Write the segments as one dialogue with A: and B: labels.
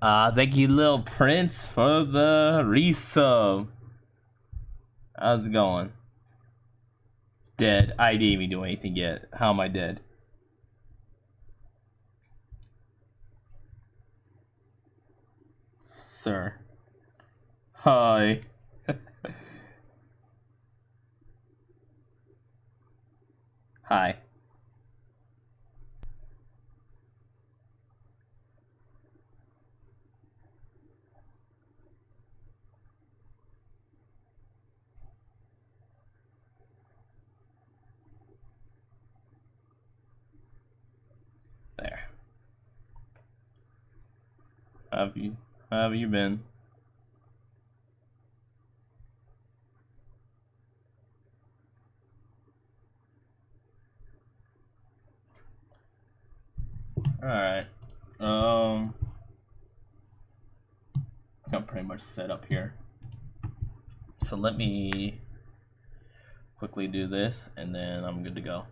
A: Thank you, Lil Prince, for the resub. How's it going? Dead. I didn't even do anything yet. How am I dead? Sir. Hi. Hi. There. How have you been? Alright. I'm pretty much set up here. So let me quickly do this and then I'm good to go.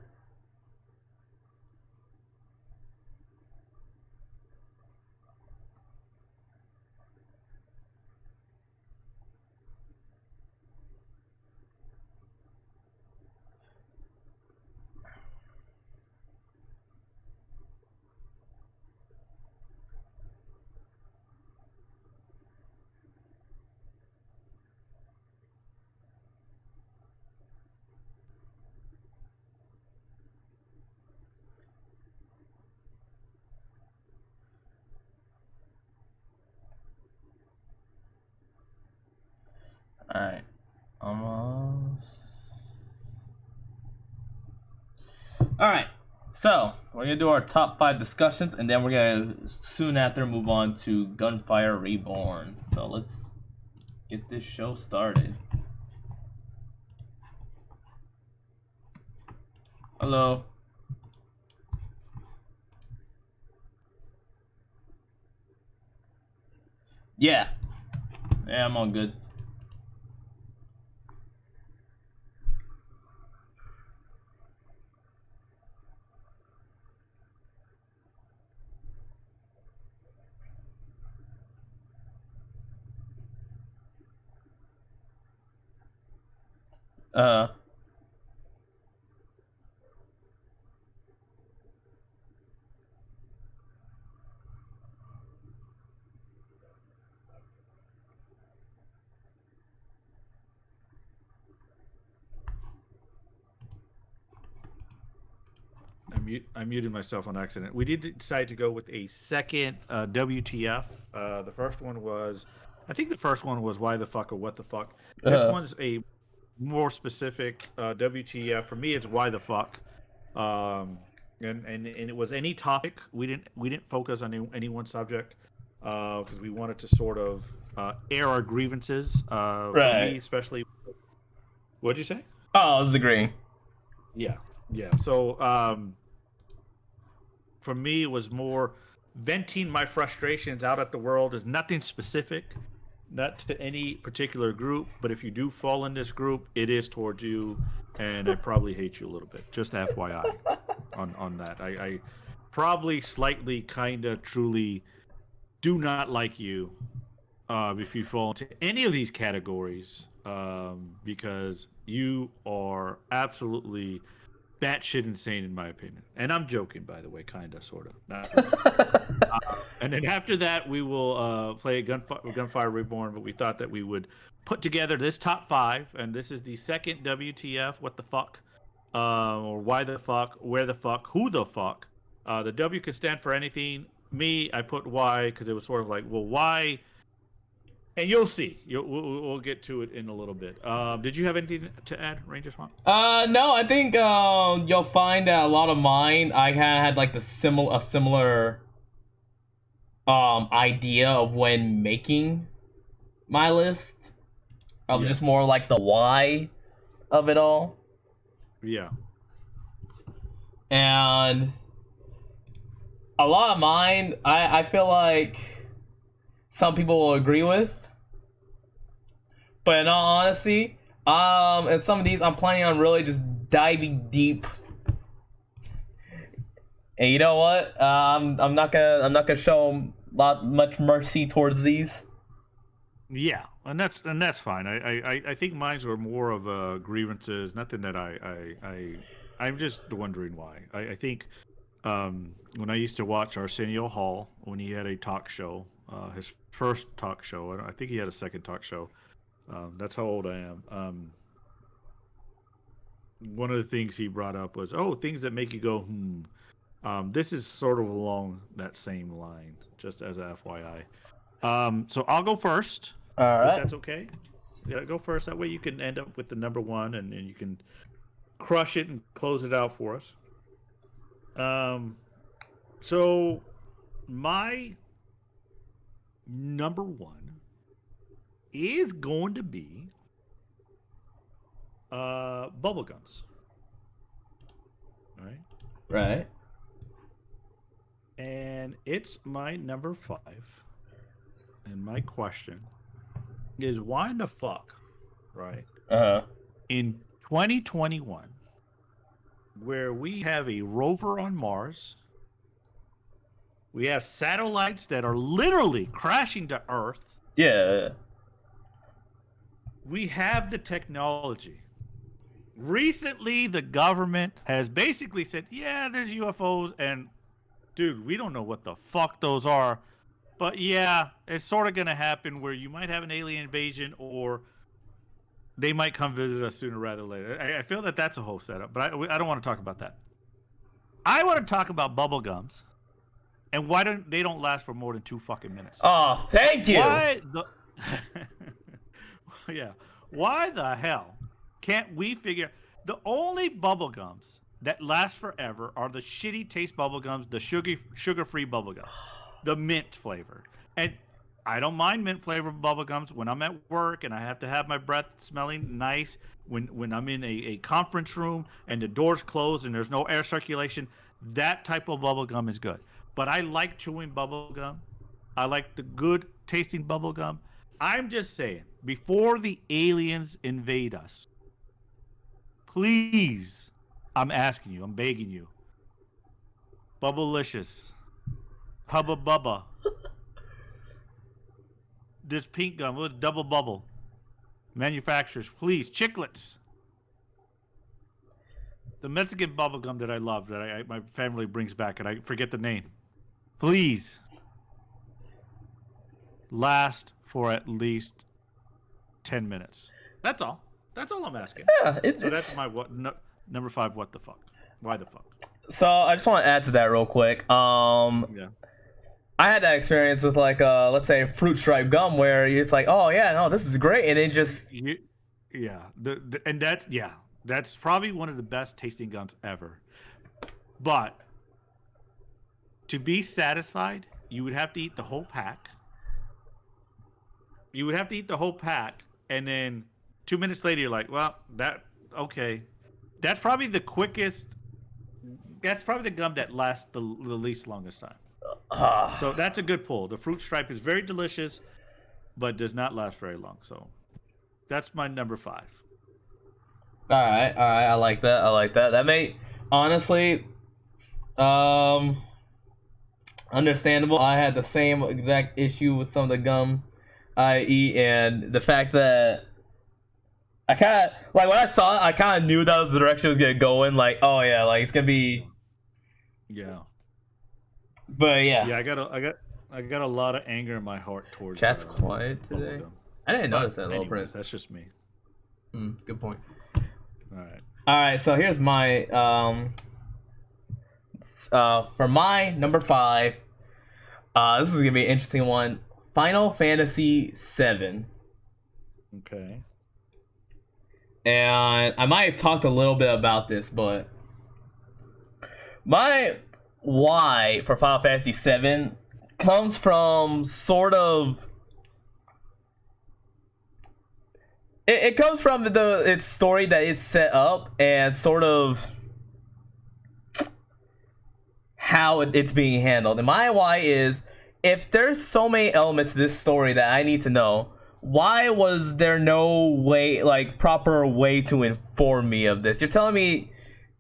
A: Alright. Almost. Alright. So, we're gonna do our top 5 discussions and then we're gonna soon after move on to Gunfire Reborn. So let's get this show started. Hello. Yeah. Yeah, I'm all good. Uh,
B: I muted myself on accident. We did decide to go with a second WTF. The first one was, I think the first one was why the fuck or what the fuck. This one's a more specific WTF. For me, it's why the fuck. And it was any topic. We didn't focus on any one subject because we wanted to sort of air our grievances. For me, especially. What'd you say?
A: Oh, I was agreeing.
B: Yeah. So for me, it was more venting my frustrations out at the world. Is nothing specific, not to any particular group, but if you do fall in this group, it is towards you, and I probably hate you a little bit. Just FYI on that. I probably slightly, kind of, truly do not like you if you fall into any of these categories because you are absolutely batshit insane in my opinion. And I'm joking, by the way, kind of, sort of. Not really. And then after that, we will play Gunfire Reborn, but we thought that we would put together this top 5, and this is the second WTF, what the fuck, or why the fuck, where the fuck, who the fuck. The W could stand for anything. Me, I put why, because it was sort of like, well, why? And you'll see. We'll get to it in a little bit. Did you have anything to add, Ranger Swamp?
A: No, I think you'll find that a lot of mine, I kind of had like a similar idea of when making my list. Of just more like the why of it all.
B: Yeah.
A: And a lot of mine, I feel like some people will agree with. But in all honesty, and some of these I'm planning on really just diving deep. And you know what? I'm not gonna show much mercy towards these.
B: Yeah, and that's fine. I think mines were more of grievances. Nothing that I'm just wondering why. I think when I used to watch Arsenio Hall when he had a talk show, his first talk show. I think he had a second talk show. That's how old I am. One of the things he brought up was, things that make you go, hmm. This is sort of along that same line, just as a FYI. So I'll go first.
A: All
B: If
A: right.
B: that's okay. Yeah, go first. That way you can end up with the number one, and you can crush it and close it out for us. So my number one is going to be bubblegums. All right.
A: Right.
B: And it's my number 5. And my question is, why in the fuck, right? In 2021, where we have a rover on Mars, we have satellites that are literally crashing to Earth,
A: Yeah.
B: we have the technology. Recently, the government has basically said, yeah, there's UFOs, and dude, we don't know what the fuck those are. But yeah, it's sort of going to happen where you might have an alien invasion, or they might come visit us sooner rather than later. I feel that that's a whole setup, but I don't want to talk about that. I want to talk about bubblegums and why they don't last for more than 2 fucking minutes.
A: Oh, thank you.
B: Why Why the hell can't we figure... The only bubblegums that last forever are the shitty taste bubblegums, the sugar-free bubblegums, the mint flavor. And I don't mind mint flavored bubblegums when I'm at work and I have to have my breath smelling nice. When I'm in a conference room and the door's closed and there's no air circulation, that type of bubblegum is good. But I like chewing bubblegum. I like the good tasting bubblegum. I'm just saying, before the aliens invade us, please, I'm asking you, I'm begging you, Bubblicious, Hubba Bubba, this pink gum with double bubble, manufacturers, please, Chiclets, the Mexican bubble gum that I love, that my family brings back, and I forget the name, please, last for at least 10 minutes. That's all. That's all I'm asking.
A: Yeah,
B: So that's my number 5. What the fuck? Why the fuck?
A: So I just want to add to that real quick.
B: Yeah.
A: I had that experience with like let's say fruit stripe gum where it's like, oh yeah, no, this is great, and it just
B: And that's probably one of the best tasting gums ever. But to be satisfied, you would have to eat the whole pack. And then 2 minutes later, you're like, well, okay. That's probably the quickest. That's probably the gum that lasts the least longest time. So that's a good pull. The fruit stripe is very delicious, but does not last very long. So that's my number 5.
A: All right. I like that. That may honestly, understandable. I had the same exact issue with some of the gum I eat, and the fact that I kind of like when I saw it, I kind of knew that was the direction it was gonna go in. Like, oh yeah, like it's gonna be.
B: Yeah.
A: But yeah.
B: Yeah, I got a lot of anger in my heart towards.
A: Chat's quiet today. I didn't notice that, Little Prince.
B: That's just me.
A: Good point.
B: All
A: right. So here's my for my number 5. This is gonna be an interesting one. Final Fantasy VII.
B: Okay.
A: And I might have talked a little bit about this, but my why for Final Fantasy VII comes from sort of. It comes from its story that it's set up and sort of how it's being handled. And my why is, if there's so many elements to this story that I need to know, why was there no way, like, proper way to inform me of this? You're telling me,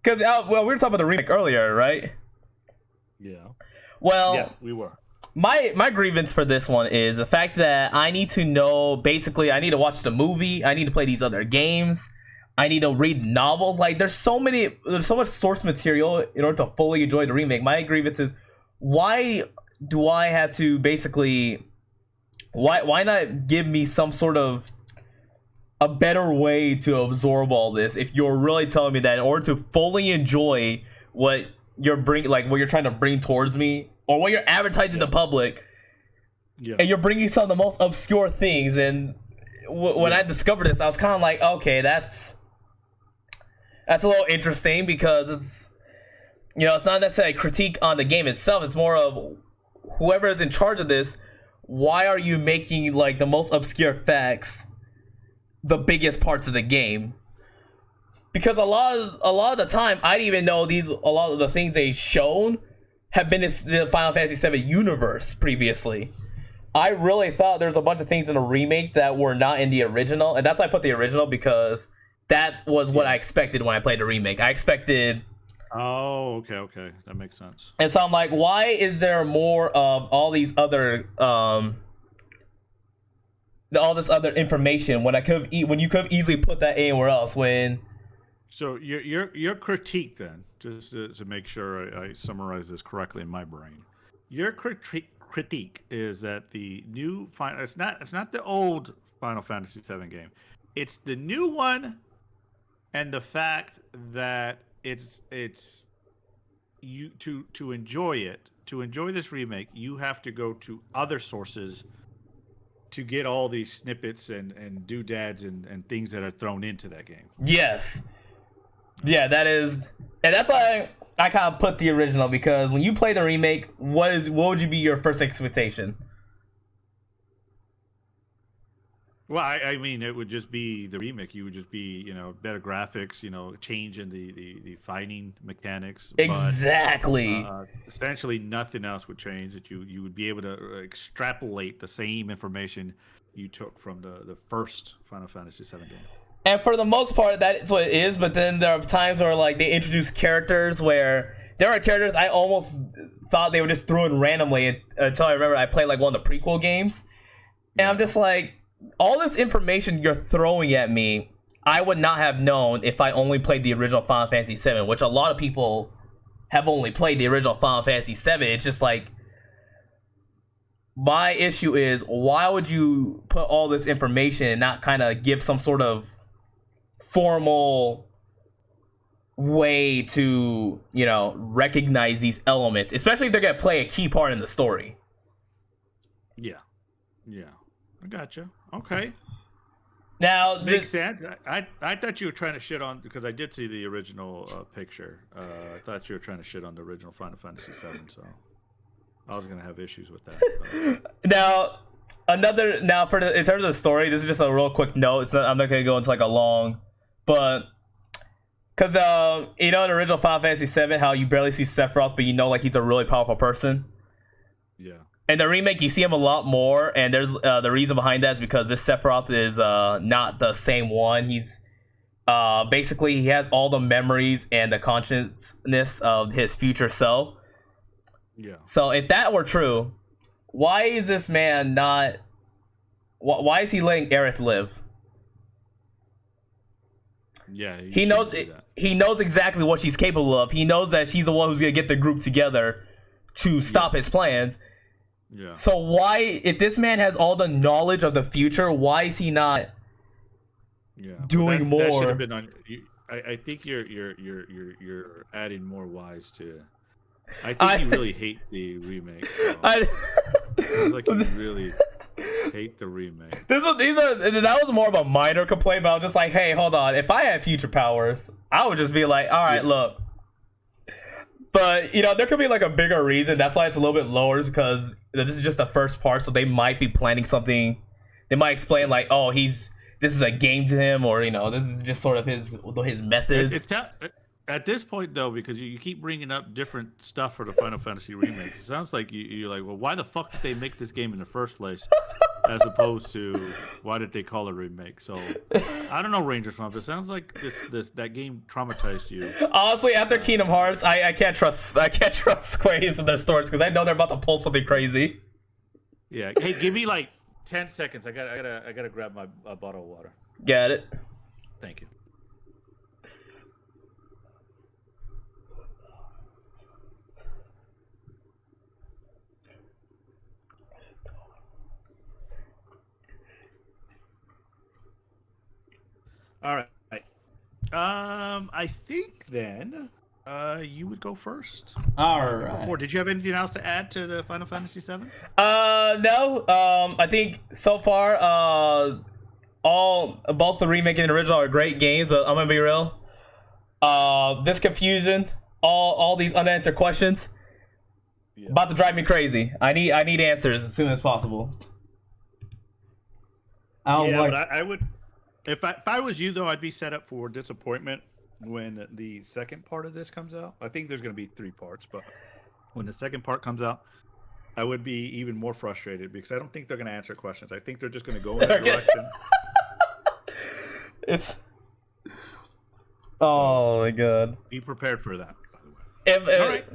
A: because well, we were talking about the remake earlier, right?
B: Yeah.
A: Well,
B: Yeah, we were.
A: my grievance for this one is the fact that I need to know, basically I need to watch the movie, I need to play these other games, I need to read novels. Like there's so much source material in order to fully enjoy the remake. My grievance is, why do I have to basically, why not give me some sort of a better way to absorb all this if you're really telling me that in order to fully enjoy what you're what you're trying to bring towards me, or what you're advertising to the public, and you're bringing some of the most obscure things. And when I discovered this, I was kind of like, okay, that's a little interesting, because it's, it's not necessarily a critique on the game itself. It's more of whoever is in charge of this. Why are you making like the most obscure facts the biggest parts of the game? Because a lot of the time, I didn't even know a lot of the things they shown have been in the Final Fantasy VII universe previously. I really thought there's a bunch of things in the remake that were not in the original, and that's why I put the original, because that was what I expected when I played the remake. I expected.
B: Oh, okay, that makes sense.
A: And so I'm like, why is there more of all these other all this other information when you could have easily put that anywhere else?
B: So your critique then, just to make sure I summarize this correctly in my brain, your critique is that the new it's not the old Final Fantasy VII game, it's the new one, and the fact that it's you to enjoy this remake, you have to go to other sources to get all these snippets and doodads and things that are thrown into that game.
A: Yes. Yeah, that is, and that's why I kind of put the original, because when you play the remake, what would you be your first expectation?
B: Well, I mean, it would just be the remake. You would just be, better graphics, change in the fighting mechanics.
A: Exactly.
B: But, essentially, nothing else would change. That you would be able to extrapolate the same information you took from the first Final Fantasy VII game.
A: And for the most part, that's what it is. But then there are times where like they introduce characters where there are characters I almost thought they were just thrown randomly until I remember I played like one of the prequel games, and I'm just like, all this information you're throwing at me, I would not have known if I only played the original Final Fantasy VII, which a lot of people have only played the original Final Fantasy VII. It's just like, my issue is, why would you put all this information and not kind of give some sort of formal way to, recognize these elements, especially if they're going to play a key part in the story.
B: Yeah. I gotcha. Okay.
A: Now,
B: makes sense. I thought you were trying to shit on, because I did see the original picture. I thought you were trying to shit on the original Final Fantasy VII, so I was gonna have issues with that.
A: Now, in terms of the story, this is just a real quick note. I'm not gonna go into like a long, but because in the original Final Fantasy VII, how you barely see Sephiroth, but like he's a really powerful person.
B: Yeah.
A: In the remake, you see him a lot more, and there's the reason behind that is because this Sephiroth is not the same one. He's basically, he has all the memories and the consciousness of his future self.
B: Yeah.
A: So if that were true, why is this man not? Why is he letting Aerith live?
B: Yeah,
A: he knows it. He knows exactly what she's capable of. He knows that she's the one who's gonna get the group together to stop his plans.
B: Yeah.
A: So why, if this man has all the knowledge of the future, why is he not doing more? That should
B: have been on. I think you're adding more whys to. I think you really hate the remake. So. Sounds like you really hate the remake.
A: That was more of a minor complaint, but I was just like, hey, hold on. If I had future powers, I would just be like, all right, look. But, there could be like a bigger reason. That's why it's a little bit lower, because this is just the first part, so they might be planning something. They might explain like, oh, this is a game to him, or, this is just sort of his methods.
B: At this point, though, because you keep bringing up different stuff for the Final Fantasy remake, it sounds like you're like, well, why the fuck did they make this game in the first place? As opposed to, why did they call it a remake? So, I don't know, Ranger Swamp. It sounds like that game traumatized you.
A: Honestly, after Kingdom Hearts, I can't trust Square Enix in their stores, because I know they're about to pull something crazy.
B: Yeah. Hey, give me like 10 seconds. I gotta grab my bottle of water.
A: Got it.
B: Thank you. All right. I think then you would go first.
A: All
B: Number
A: right.
B: 4. Did you have anything else to add to the Final Fantasy VII?
A: No. I think so far, both the remake and the original are great games. But I'm gonna be real. This confusion, all these unanswered questions, about to drive me crazy. I need answers as soon as possible.
B: But I would, if I was you though, I'd be set up for disappointment when the second part of this comes out. I think there's going to be 3 parts, but when the second part comes out, I would be even more frustrated because I don't think they're going to answer questions. I think they're just going to go in a direction.
A: It's. Oh my god.
B: Be prepared for that.
A: All right.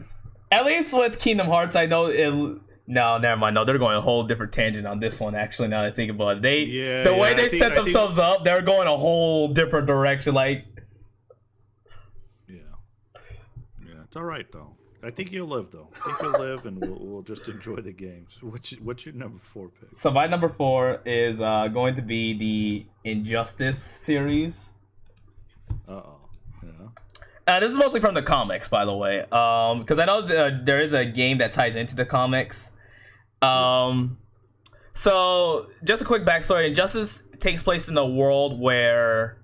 A: At least with Kingdom Hearts, I know it. No, never mind. No, they're going a whole different tangent on this one. Actually, now that I think about it, the way they set themselves up, they're going a whole different direction. Like,
B: yeah, it's all right though. I think you'll live though. I think you'll live, and we'll just enjoy the games. What's your number 4 pick?
A: So my number 4 is going to be the Injustice series.
B: Uh-oh. Yeah.
A: This is mostly from the comics, by the way, because I know there is a game that ties into the comics. So just a quick backstory: Injustice takes place in a world where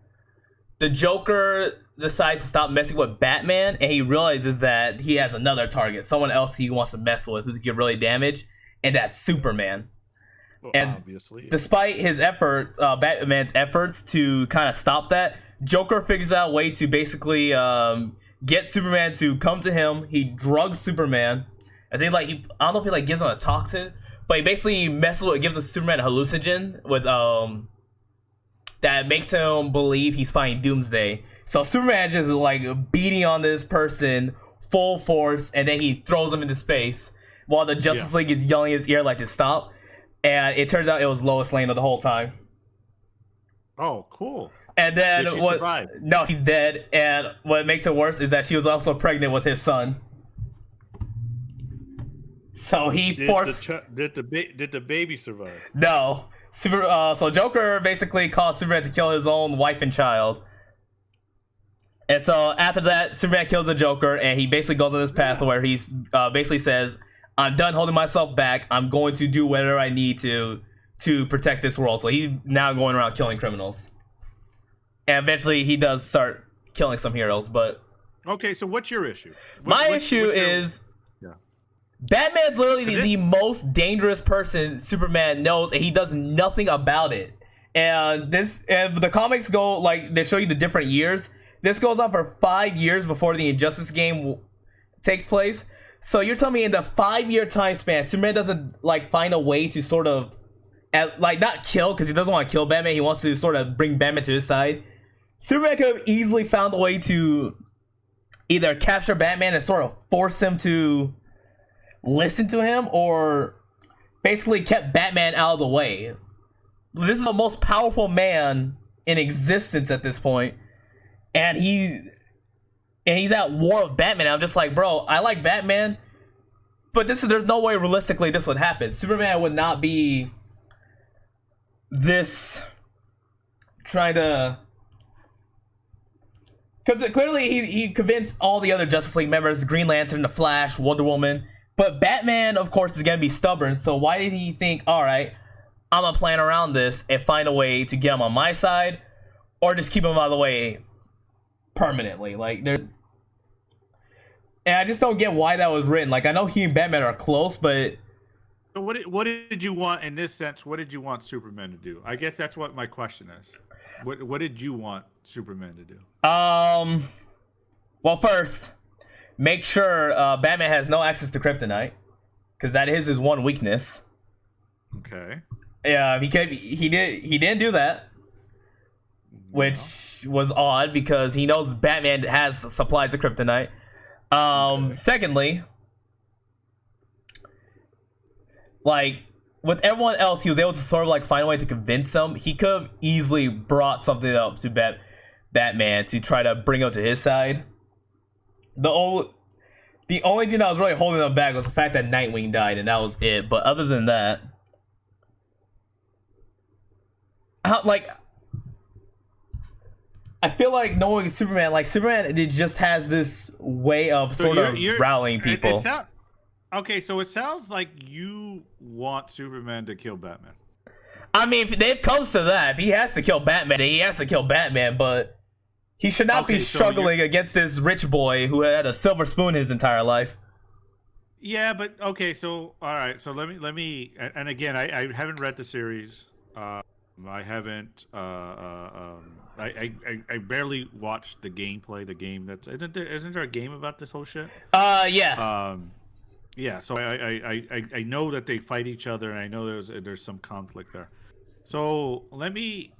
A: the Joker decides to stop messing with Batman, and he realizes that he has another target, someone else he wants to mess with who's get really damaged, and that's Superman.
B: Well,
A: and
B: obviously,
A: despite his efforts, Batman's efforts to kind of stop that, Joker figures out a way to basically get Superman to come to him. He drugs Superman. I think I don't know if he gives him a toxin, but he basically gives Superman a hallucinogen with that makes him believe he's fighting Doomsday. So Superman just beating on this person full force, and then he throws him into space while the Justice League is yelling in his ear to stop. And it turns out it was Lois Lane the whole time.
B: Oh, cool.
A: And then
B: Did she survive?
A: No, he's dead. And what makes it worse is that she was also pregnant with his son. So he forced.
B: Did the baby survive?
A: No. So Joker basically caused Superman to kill his own wife and child. And so after that, Superman kills the Joker, and he basically goes on this path where he's basically says, "I'm done holding myself back. I'm going to do whatever I need to protect this world." So he's now going around killing criminals. And eventually he does start killing some heroes, but...
B: Okay, so what's your issue?
A: My issue is...
B: Yeah.
A: Batman's literally the most dangerous person Superman knows, and he does nothing about it. And the comics go, they show you the different years. This goes on for 5 years before the Injustice game takes place. So you're telling me in the 5-year time span, Superman doesn't, find a way to sort of... not kill, because he doesn't want to kill Batman. He wants to sort of bring Batman to his side. Superman could have easily found a way to either capture Batman and sort of force him to listen to him, or basically kept Batman out of the way. This is the most powerful man in existence at this point, and he's at war with Batman. I'm just like, bro, I like Batman, but there's no way realistically this would happen. Superman would not be this trying to... Because clearly he convinced all the other Justice League members, Green Lantern, The Flash, Wonder Woman. But Batman, of course, is going to be stubborn. So why did he think, all right, I'm going to plan around this and find a way to get him on my side, or just keep him out of the way permanently? And I just don't get why that was written. I know he and Batman are close, but...
B: So what did you want in this sense? What did you want Superman to do? I guess that's what my question is. What did you want Superman to do?
A: Well, first, make sure Batman has no access to kryptonite, because that is his one weakness.
B: Okay.
A: Yeah, he didn't do that, which was odd because he knows Batman has supplies of kryptonite. Secondly, with everyone else, he was able to sort of like find a way to convince him. He could have easily brought something up to Batman to try to bring him to his side. The only thing that was really holding him back was the fact that Nightwing died, and that was it. But other than that, I feel like knowing Superman, like Superman, it just has this way of sort of rallying people.
B: Okay, so it sounds like you want Superman to kill Batman.
A: I mean, if it comes to that, if he has to kill Batman, he has to kill Batman, but he should not be struggling against this rich boy who had a silver spoon his entire life.
B: Yeah, but okay, so all right, so let me, and again, I haven't read the series. I haven't. I barely watched the gameplay. The game isn't there a game about this whole shit?
A: Yeah.
B: Yeah. So I know that they fight each other, and I know there's some conflict there. So let me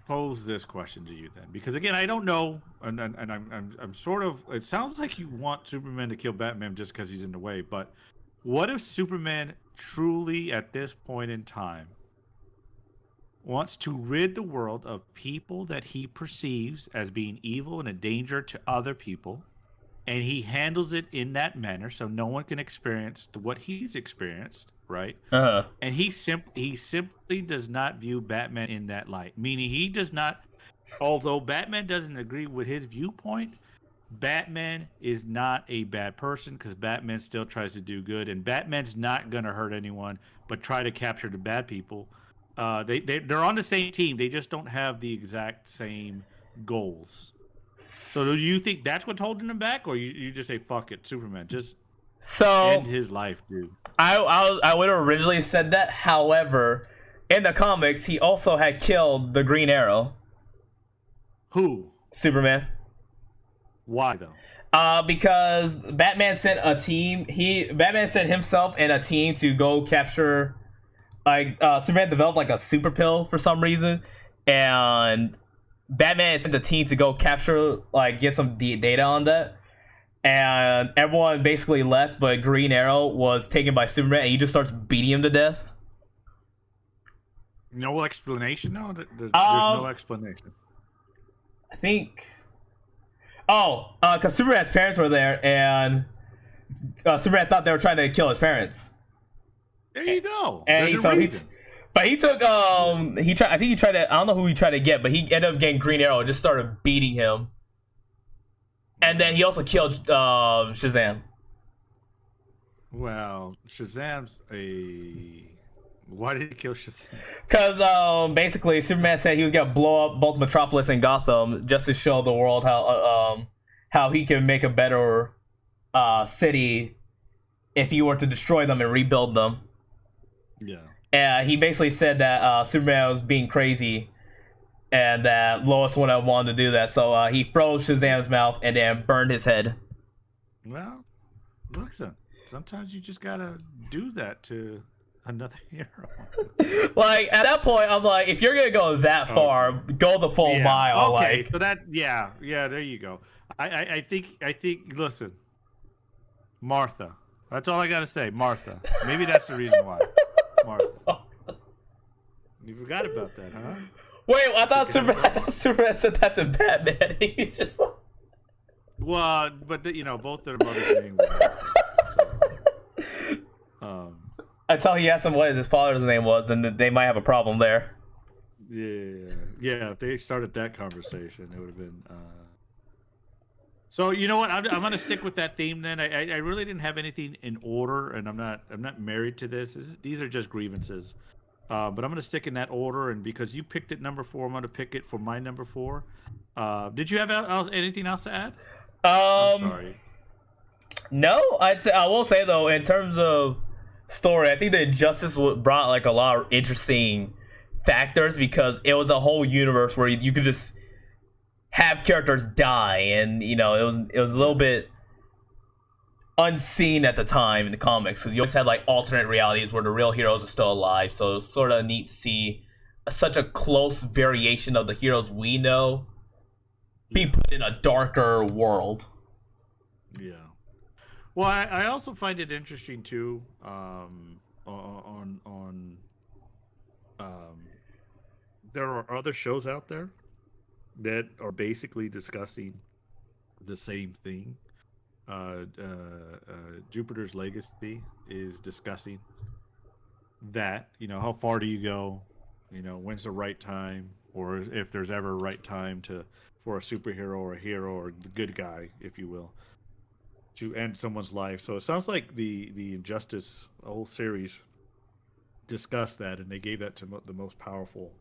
B: pose this question to you then, because again, I don't know, and I'm sort of. It sounds like you want Superman to kill Batman just because he's in the way, but what if Superman truly, at this point in time, wants to rid the world of people that he perceives as being evil and a danger to other people, and he handles it in that manner so no one can experience what he's experienced, right?
A: Uh-huh.
B: And he simply does not view Batman in that light, meaning he does not, although Batman doesn't agree with his viewpoint, Batman is not a bad person because Batman still tries to do good, and Batman's not going to hurt anyone but try to capture the bad people. They're on the same team. They just don't have the exact same goals. So do you think that's what's holding him back, or you just say fuck it, Superman, just end his life, dude?
A: I would have originally said that. However, in the comics, he also had killed the Green Arrow.
B: Who?
A: Superman.
B: Why though?
A: Because Batman sent a team. Batman sent himself and a team to go capture. Like Superman developed like a super pill for some reason, and Batman sent the team to go capture, like, get some data on that, and everyone basically left, but Green Arrow was taken by Superman, and he just starts beating him to death.
B: No explanation? No, there's no explanation.
A: I think. Because Superman's parents were there, and Superman thought they were trying to kill his parents.
B: There you go.
A: And he took I think he tried to, I don't know who he tried to get, but he ended up getting Green Arrow and just started beating him. And then he also killed Shazam.
B: Well, Shazam's why did he kill Shazam?
A: Because basically Superman said he was gonna blow up both Metropolis and Gotham just to show the world how he can make a better city if he were to destroy them and rebuild them. Yeah. He basically said that Superman was being crazy and that Lois wouldn't have wanted to do that. So he froze Shazam's mouth and then burned his head.
B: Well, listen, sometimes you just gotta do that to another hero.
A: Like, at that point, I'm like, if you're gonna go that far, go the full mile.
B: Okay,
A: like.
B: So that, yeah, there you go. I think, listen, Martha. That's all I gotta say, Martha. Maybe that's the reason why. Martha. You forgot about that, huh?
A: Wait, I thought Superman said that to Batman. He's just like...
B: Well, but both their mothers' names.
A: Until he asked him what his father's name was, then they might have a problem there.
B: Yeah. If they started that conversation, it would have been. So you know what? I'm going to stick with that theme then. I really didn't have anything in order, and I'm not married to this. These are just grievances. But I'm going to stick in that order, and because you picked it number 4, I'm going to pick it for my number 4. Did you have anything else to add? I'm sorry.
A: No, I will say though, in terms of story, I think the Injustice brought like a lot of interesting factors because it was a whole universe where you could just have characters die, and it was a little bit unseen at the time in the comics because you always had like alternate realities where the real heroes are still alive. So it was sort of neat to see such a close variation of the heroes we know be put in a darker world.
B: Yeah. Well, I also find it interesting too. um, there are other shows out there that are basically discussing the same thing. Jupiter's Legacy is discussing that. How far do you go? When's the right time, or if there's ever a right time for a superhero or a hero or the good guy, if you will, to end someone's life. So it sounds like the Injustice whole series discussed that, and they gave that to the most powerful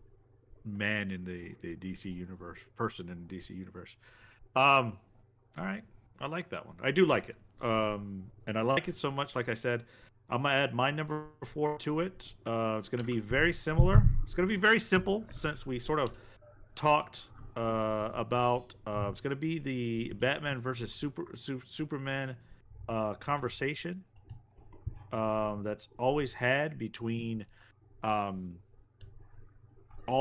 B: man in the DC universe, person in the DC universe. All right, I like that one. I do like it, and I like it so much. Like I said, I'm gonna add my number 4 to it. It's gonna be very similar. It's gonna be very simple since we sort of talked about. It's gonna be the Batman versus Superman conversation that's always had between all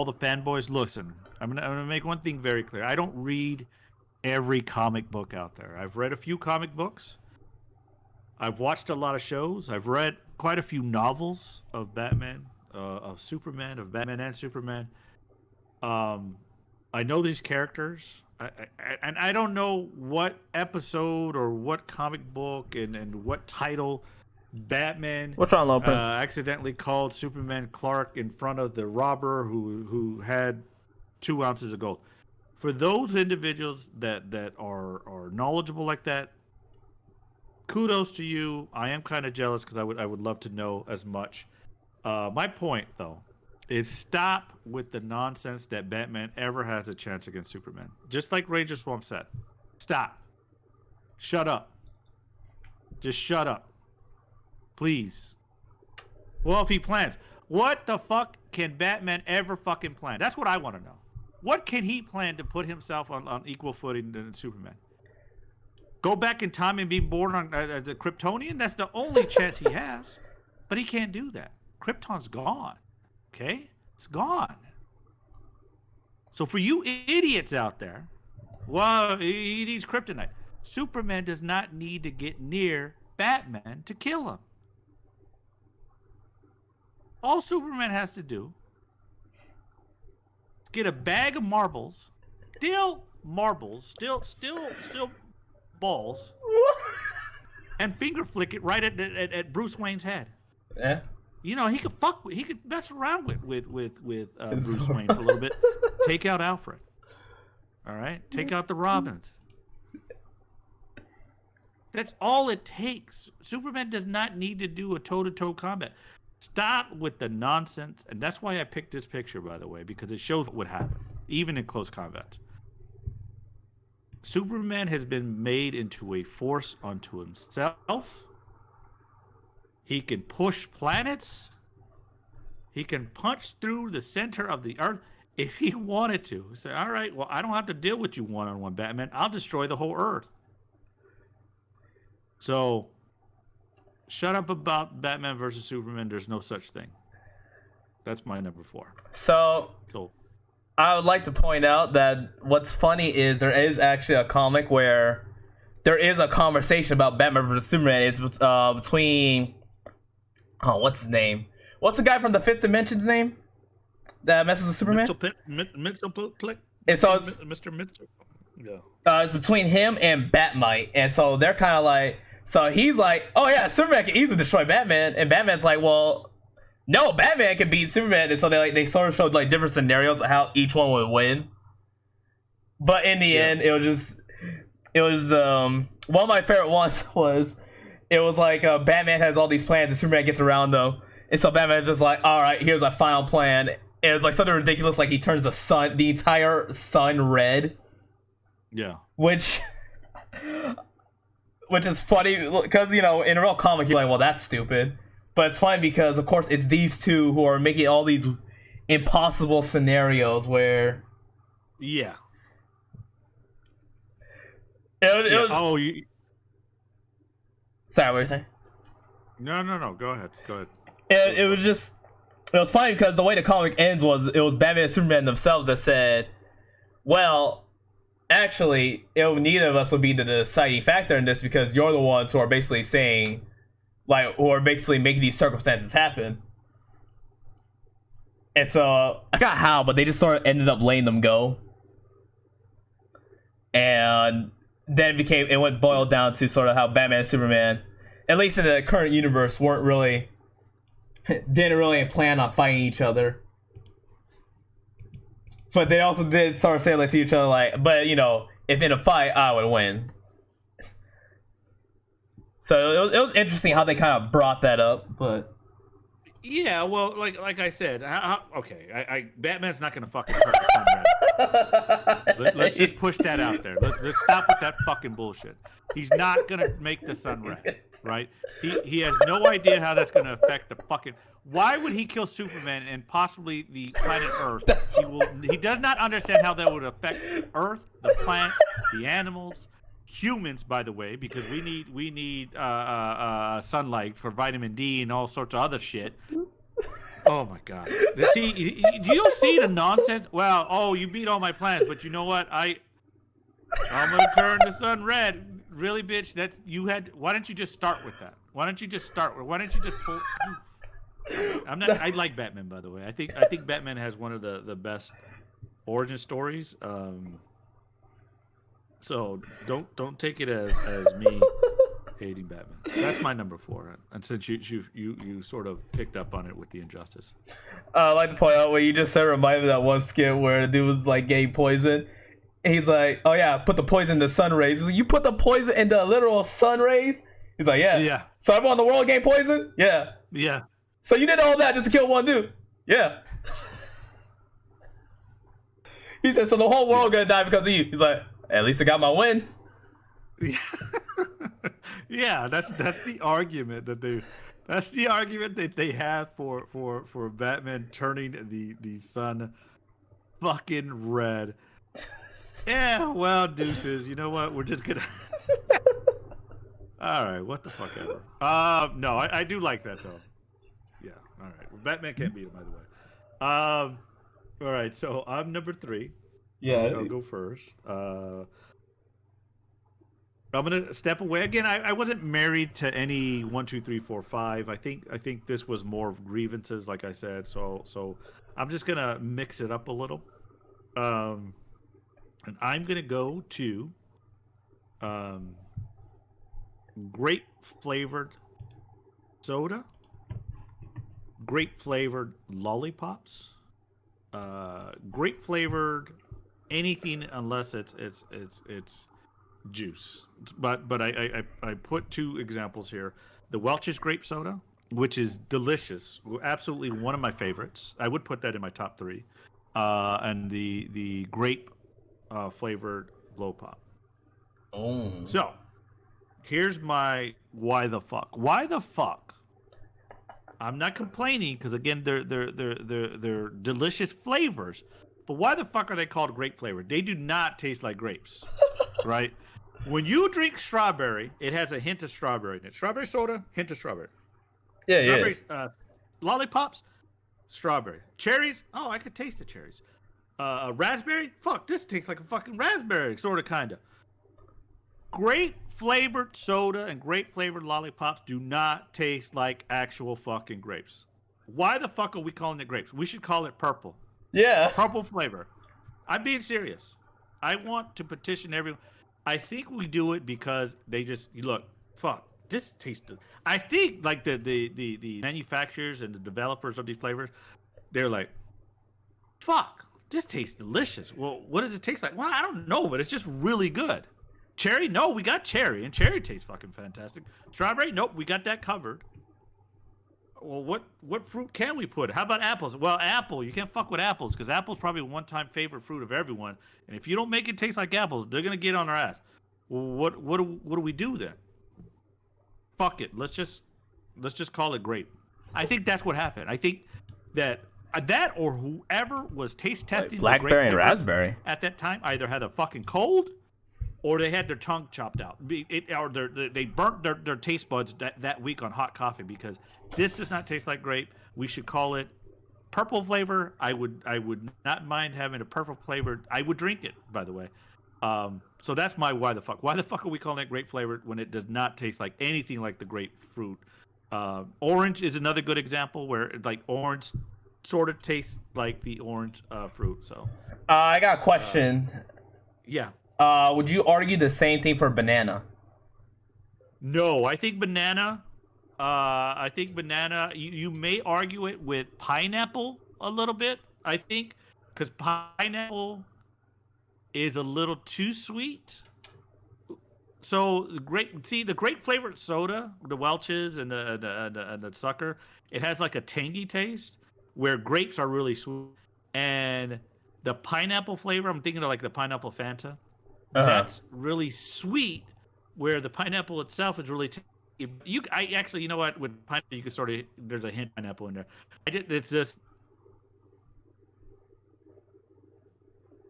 B: the fanboys. Listen, I'm gonna make one thing very clear. I don't read every comic book out there. I've read a few comic books. I've watched a lot of shows. I've read quite a few novels of Batman, of Superman, of Batman and Superman. I know these characters, and I don't know what episode or what comic book and what title Batman
A: What's wrong, Lopez?
B: accidentally called Superman Clark in front of the robber who had 2 ounces of gold. For those individuals that are knowledgeable like that, kudos to you. I am kind of jealous because I would love to know as much. My point though is stop with the nonsense that Batman ever has a chance against Superman. Just like Ranger Swamp said, stop. Shut up. Just shut up. Please. Well, if he plans, what the fuck can Batman ever fucking plan? That's what I want to know. What can he plan to put himself on equal footing than Superman? Go back in time and be born as a Kryptonian? That's the only chance he has. But he can't do that. Krypton's gone. Okay? It's gone. So for you idiots out there, well, he needs kryptonite. Superman does not need to get near Batman to kill him. All Superman has to do is get a bag of marbles, still balls, and finger flick it right at Bruce Wayne's head.
A: Yeah.
B: He could mess around with Bruce Wayne for a little bit. Take out Alfred. All right, take out the Robins. That's all it takes. Superman does not need to do a toe-to-toe combat. Stop with the nonsense, and that's why I picked this picture, by the way, because it shows what would happen, even in close combat. Superman has been made into a force unto himself. He can push planets. He can punch through the center of the earth if he wanted to. Say, all right, well, I don't have to deal with you one-on-one, Batman. I'll destroy the whole earth. So, shut up about Batman versus Superman. There's no such thing. That's my number 4.
A: So I would like to point out that what's funny is there is actually a comic where there is a conversation about Batman versus Superman. It's between what's his name? What's the guy from the Fifth Dimension's name that messes with Superman?
B: It's
A: Mr.
B: Mitchell. Yeah.
A: It's between him and Batmite, and so they're kind of like, so he's like, oh yeah, Superman can easily destroy Batman, and Batman's like, well, no, Batman can beat Superman, and so they sort of showed like different scenarios of how each one would win. But in the end, it was one of my favorite ones was it was like Batman has all these plans and Superman gets around them, and so Batman's just like, all right, here's my final plan. And it was like something ridiculous, like he turns the entire sun red.
B: Yeah.
A: Which is funny because in a real comic you're like, well, that's stupid. But it's funny because, of course, it's these two who are making all these impossible scenarios where...
B: Yeah.
A: Sorry, what were you saying?
B: No. Go ahead.
A: It was funny because the way the comic ends was Batman and Superman themselves that said, well, actually, neither of us would be the deciding factor in this because you're the ones who are basically saying like, or basically making these circumstances happen. And so I forgot how, but they just sort of ended up letting them go. And then it went boiled down to sort of how Batman and Superman, at least in the current universe, didn't really plan on fighting each other. But they also did sort of say like to each other, like, but you know, if in a fight, I would win. So it was interesting how they kind of brought that up, but
B: Yeah, well, like I said, okay, Batman's not gonna fucking hurt Sunred. Let's just push that out there. Let's stop with that fucking bullshit. He's not gonna make the sun red, right? He has no idea how that's gonna affect the fucking. Why would he kill Superman and possibly the planet Earth? He does not understand how that would affect Earth, the plant, the animals, humans. By the way, because we need sunlight for vitamin D and all sorts of other shit. Oh my god! Do you see the nonsense? Well, you beat all my plans, but you know what? I'm gonna turn the sun red. Really, bitch? Why don't you just start with that? Why don't you just pull? I like Batman, by the way. I think Batman has one of the best origin stories. So don't take it as me hating Batman. That's my number 4. And since you sort of picked up on it with the Injustice.
A: I like to point out what you just said reminded me of that one skit where the dude was like getting poison. He's like, oh yeah, put the poison in the sun rays. He's like, you put the poison in the literal sun rays? He's like, yeah.
B: Yeah.
A: So everyone in the world getting poison? Yeah.
B: Yeah.
A: So you did all that just to kill one dude? Yeah. He said, so the whole world gonna die because of you. He's like, at least I got my win.
B: Yeah. Yeah, that's the argument that they have for Batman turning the sun fucking red. Yeah, well, deuces. You know what? We're just gonna. All right, what the fuck ever. No, I do like that though. Yeah, all right. Well, Batman can't beat him, by the way. All right, so I'm number 3.
A: Yeah.
B: I'll go first. I'm gonna step away again. I wasn't married to any 1, 2, 3, 4, 5. I think this was more of grievances, like I said. So I'm just gonna mix it up a little. And I'm gonna go to grape flavored soda, grape flavored lollipops, grape flavored anything unless it's juice. But I put 2 examples here: the Welch's grape soda, which is delicious, absolutely one of my favorites. I would put that in my top 3, and the grape flavored blow pop.
A: Oh.
B: So here's my why the fuck. Why the fuck? I'm not complaining because again they're delicious flavors. But why the fuck are they called grape flavored? They do not taste like grapes, right? When you drink strawberry, it has a hint of strawberry in it. Strawberry soda, hint of strawberry.
A: Yeah,
B: Strawberries, lollipops, strawberry. Cherries, oh, I could taste the cherries. Raspberry, fuck, this tastes like a fucking raspberry, sort of, kind of. Grape flavored soda and grape flavored lollipops do not taste like actual fucking grapes. Why the fuck are we calling it grapes? We should call it purple.
A: Yeah.
B: Purple flavor. I'm being serious. I want to petition everyone. I think we do it because they just look. Fuck. This tastes. I think like the manufacturers and the developers of these flavors, they're like, fuck. This tastes delicious. Well, what does it taste like? Well, I don't know, but it's just really good. Cherry? No, we got cherry, and cherry tastes fucking fantastic. Strawberry? Nope, we got that covered. Well, what fruit can we put? How about apples? Well, apple. You can't fuck with apples because apple's probably a one-time favorite fruit of everyone. And if you don't make it taste like apples, they're gonna get on our ass. Well, what do we do then? Fuck it. Let's just call it grape. I think that's what happened. I think that or whoever was taste testing
A: Blackberry and raspberry
B: at that time either had a fucking cold or they had their tongue chopped out, or they burnt their taste buds that week on hot coffee because this does not taste like grape. We should call it purple flavor. I would not mind having a purple flavored. I would drink it, by the way. So that's my why the fuck. Why the fuck are we calling it grape flavored when it does not taste like anything like the grapefruit Orange is another good example where like orange sort of tastes like the orange fruit. So
A: I got a question.
B: yeah.
A: Would you argue the same thing for banana?
B: No, I think banana. You may argue it with pineapple a little bit. I think because pineapple is a little too sweet. So the grape flavored soda, the Welch's and the Sucker, it has like a tangy taste where grapes are really sweet, and the pineapple flavor, I'm thinking of like the pineapple Fanta, that's really sweet, where the pineapple itself is really. I actually, you know what? With pineapple, you can sort of there's a hint of pineapple in there. It's just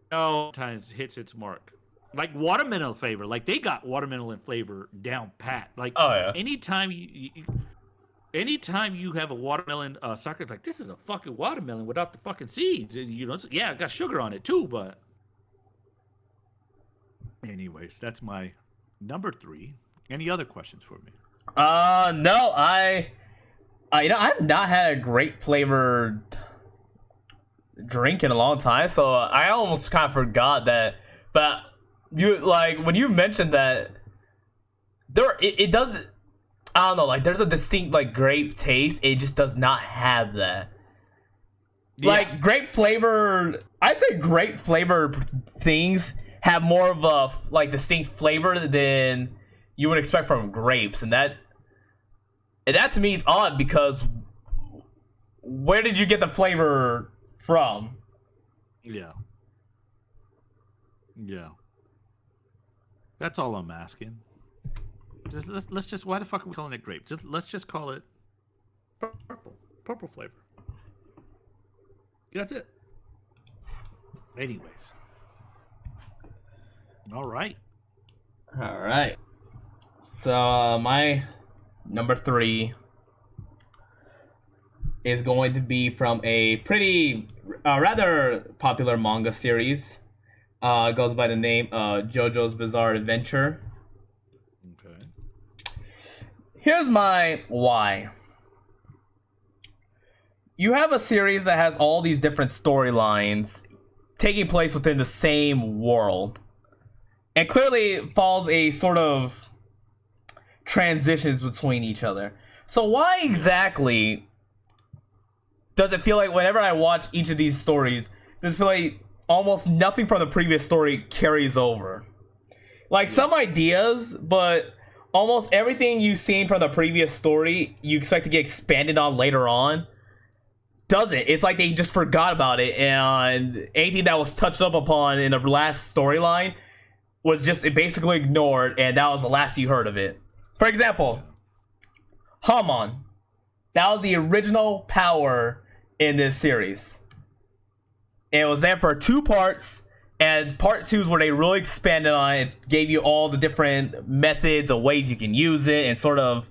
B: times hits its mark. Like watermelon flavor, like they got watermelon flavor down pat. Like anytime you have a watermelon sucker, it's like this is a fucking watermelon without the fucking seeds. And, yeah, it got sugar on it too, but anyways, that's my number 3. Any other questions for me?
A: No, I've not had a grape flavored drink in a long time, so I almost kind of forgot that. But you like when you mentioned that it does. I don't know, like there's a distinct like grape taste. It just does not have that. Yeah. Like grape flavored, I'd say grape flavored things have more of a like distinct flavor than you would expect from grapes, and that to me is odd because where did you get the flavor from?
B: Yeah. That's all I'm asking. Let's just why the fuck are we calling it grape? Let's just call it purple flavor. That's it. Anyways, all right.
A: So my number 3 is going to be from a pretty rather popular manga series. It goes by the name JoJo's Bizarre Adventure.
B: Okay.
A: Here's my why. You have a series that has all these different storylines taking place within the same world. And clearly follows a sort of transitions between each other. So why exactly does it feel like whenever I watch each of these stories, does it feel like almost nothing from the previous story carries over? Like some ideas, but almost everything you've seen from the previous story, you expect to get expanded on later on, doesn't. It's like they just forgot about it, and anything that was touched up upon in the last storyline was just basically ignored, and that was the last you heard of it. For example, Hamon. That was the original power in this series. It was there for 2 parts, and part 2 is where they really expanded on it. It gave you all the different methods and ways you can use it, and sort of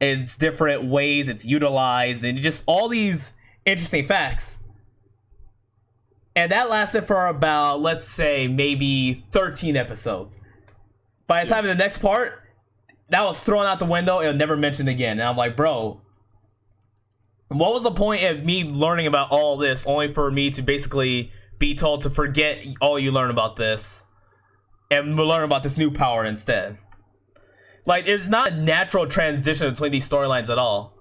A: its different ways it's utilized, and just all these interesting facts. And that lasted for about, let's say, maybe 13 episodes. By the time of the next part, that was thrown out the window and never mentioned again. And I'm like, bro, what was the point of me learning about all this only for me to basically be told to forget all you learn about this and learn about this new power instead? Like, it's not a natural transition between these storylines at all.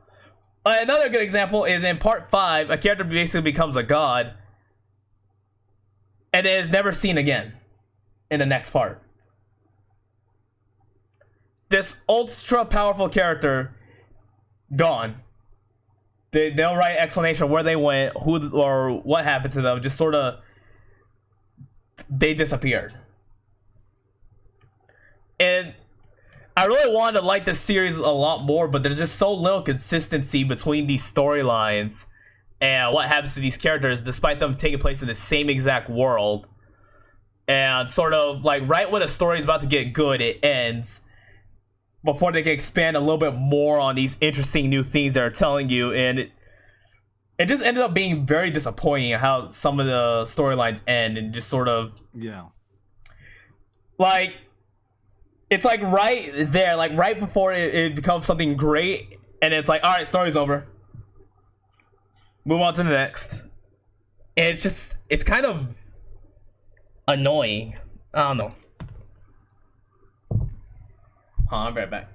A: Another good example is in part 5, a character basically becomes a god and is never seen again in the next part. This ultra powerful character, gone. They don't write explanation of where they went, who or what happened to them. Just sort of, they disappeared. And I really wanted to like this series a lot more, but there's just so little consistency between these storylines and what happens to these characters, despite them taking place in the same exact world. And sort of like right when the story is about to get good, it ends before they can expand a little bit more on these interesting new things they're telling you. And it just ended up being very disappointing how some of the storylines end, and just sort of like it's like right there, like right before it becomes something great, and it's like, all right, story's over. Move on to the next. And it's kind of annoying. I don't know. I'll be right back.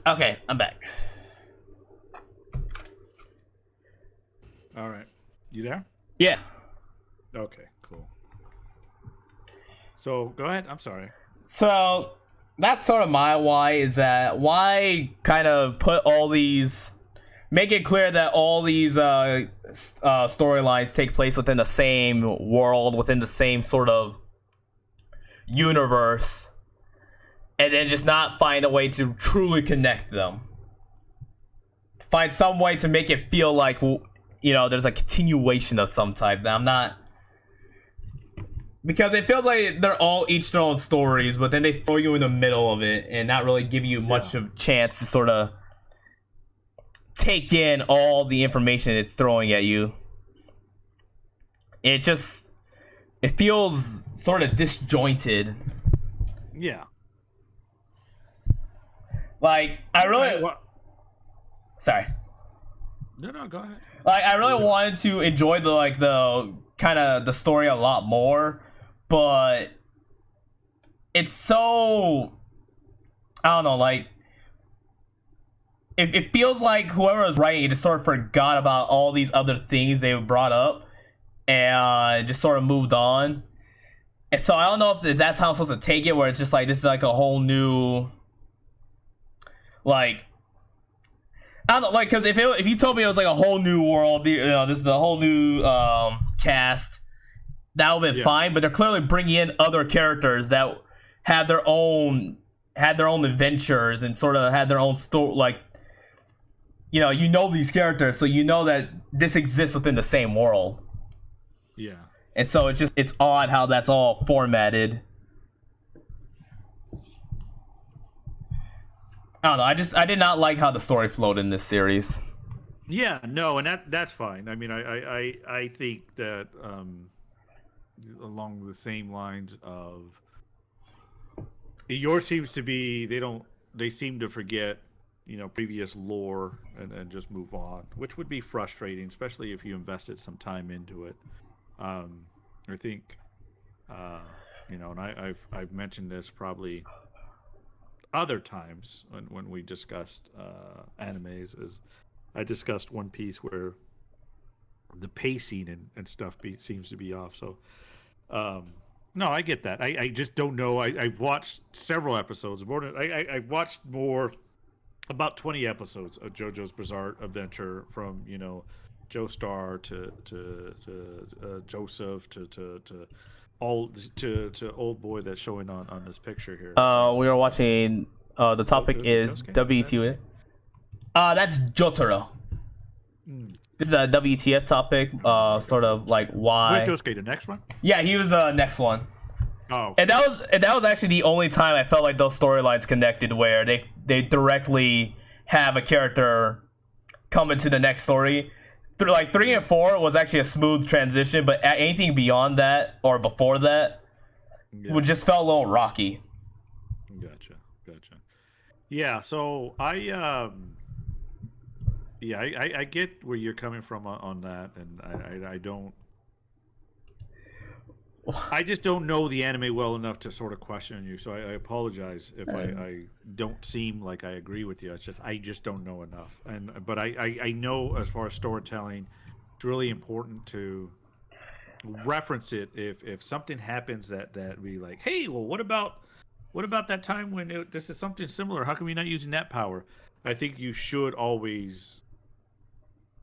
A: Okay, I'm back.
B: All right. You there?
A: Yeah.
B: Okay, cool. So go ahead. I'm sorry.
A: So that's sort of my why, is that why kind of put all these, make it clear that all these storylines take place within the same world, within the same sort of universe, and then just not find a way to truly connect them. Find some way to make it feel like, you know, there's a continuation of some type. That I'm not, because it feels like they're all each their own stories, but then they throw you in the middle of it and not really give you much of a chance to sort of take in all the information it's throwing at you. It feels sort of disjointed.
B: Yeah.
A: Like, I really... Sorry.
B: No, go ahead.
A: Like, I really wanted to enjoy the kind of the story a lot more, but it's so, I don't know, like, it feels like whoever was writing it just sort of forgot about all these other things they brought up and just sort of moved on. And so I don't know if that's how I'm supposed to take it, where it's just like, this is like a whole new, like, I don't know, like, because if you told me it was like a whole new world, you know, this is a whole new cast, that would have been fine. But they're clearly bringing in other characters that had their own adventures and sort of had their own story. Like, you know these characters, so you know that this exists within the same world.
B: Yeah.
A: And so it's odd how that's all formatted. I don't know. I did not like how the story flowed in this series.
B: Yeah, no, and that's fine. I mean, I think that along the same lines of, yours seems to be, they seem to forget, you know, previous lore and just move on, which would be frustrating, especially if you invested some time into it. I think, you know, and I've mentioned this probably other times when we discussed animes, is I discussed One Piece where the pacing and stuff seems to be off. So no, I get that. I just don't know. I've watched several episodes. I've watched about 20 episodes of JoJo's Bizarre Adventure, from, you know, Joestar to Joseph to old boy that's showing on this picture here.
A: We are watching. The topic is WTF. That's Jotaro. This is a WTF topic. Sort of like why.
B: Where's Josuke, the next one?
A: Yeah, he was the next one.
B: Oh.
A: And that was actually the only time I felt like those storylines connected, where they directly have a character come into the next story. Like 3 and 4 was actually a smooth transition, but anything beyond that or before that would just felt a little rocky.
B: Gotcha. Yeah, so I get where you're coming from on that, and I just don't know the anime well enough to sort of question you, so I apologize if I don't seem like I agree with you. It's just I just don't know enough, but I know, as far as storytelling, it's really important to reference it if something happens that we like. Hey, well, what about that time when this is something similar? How come you're not using that power? I think you should always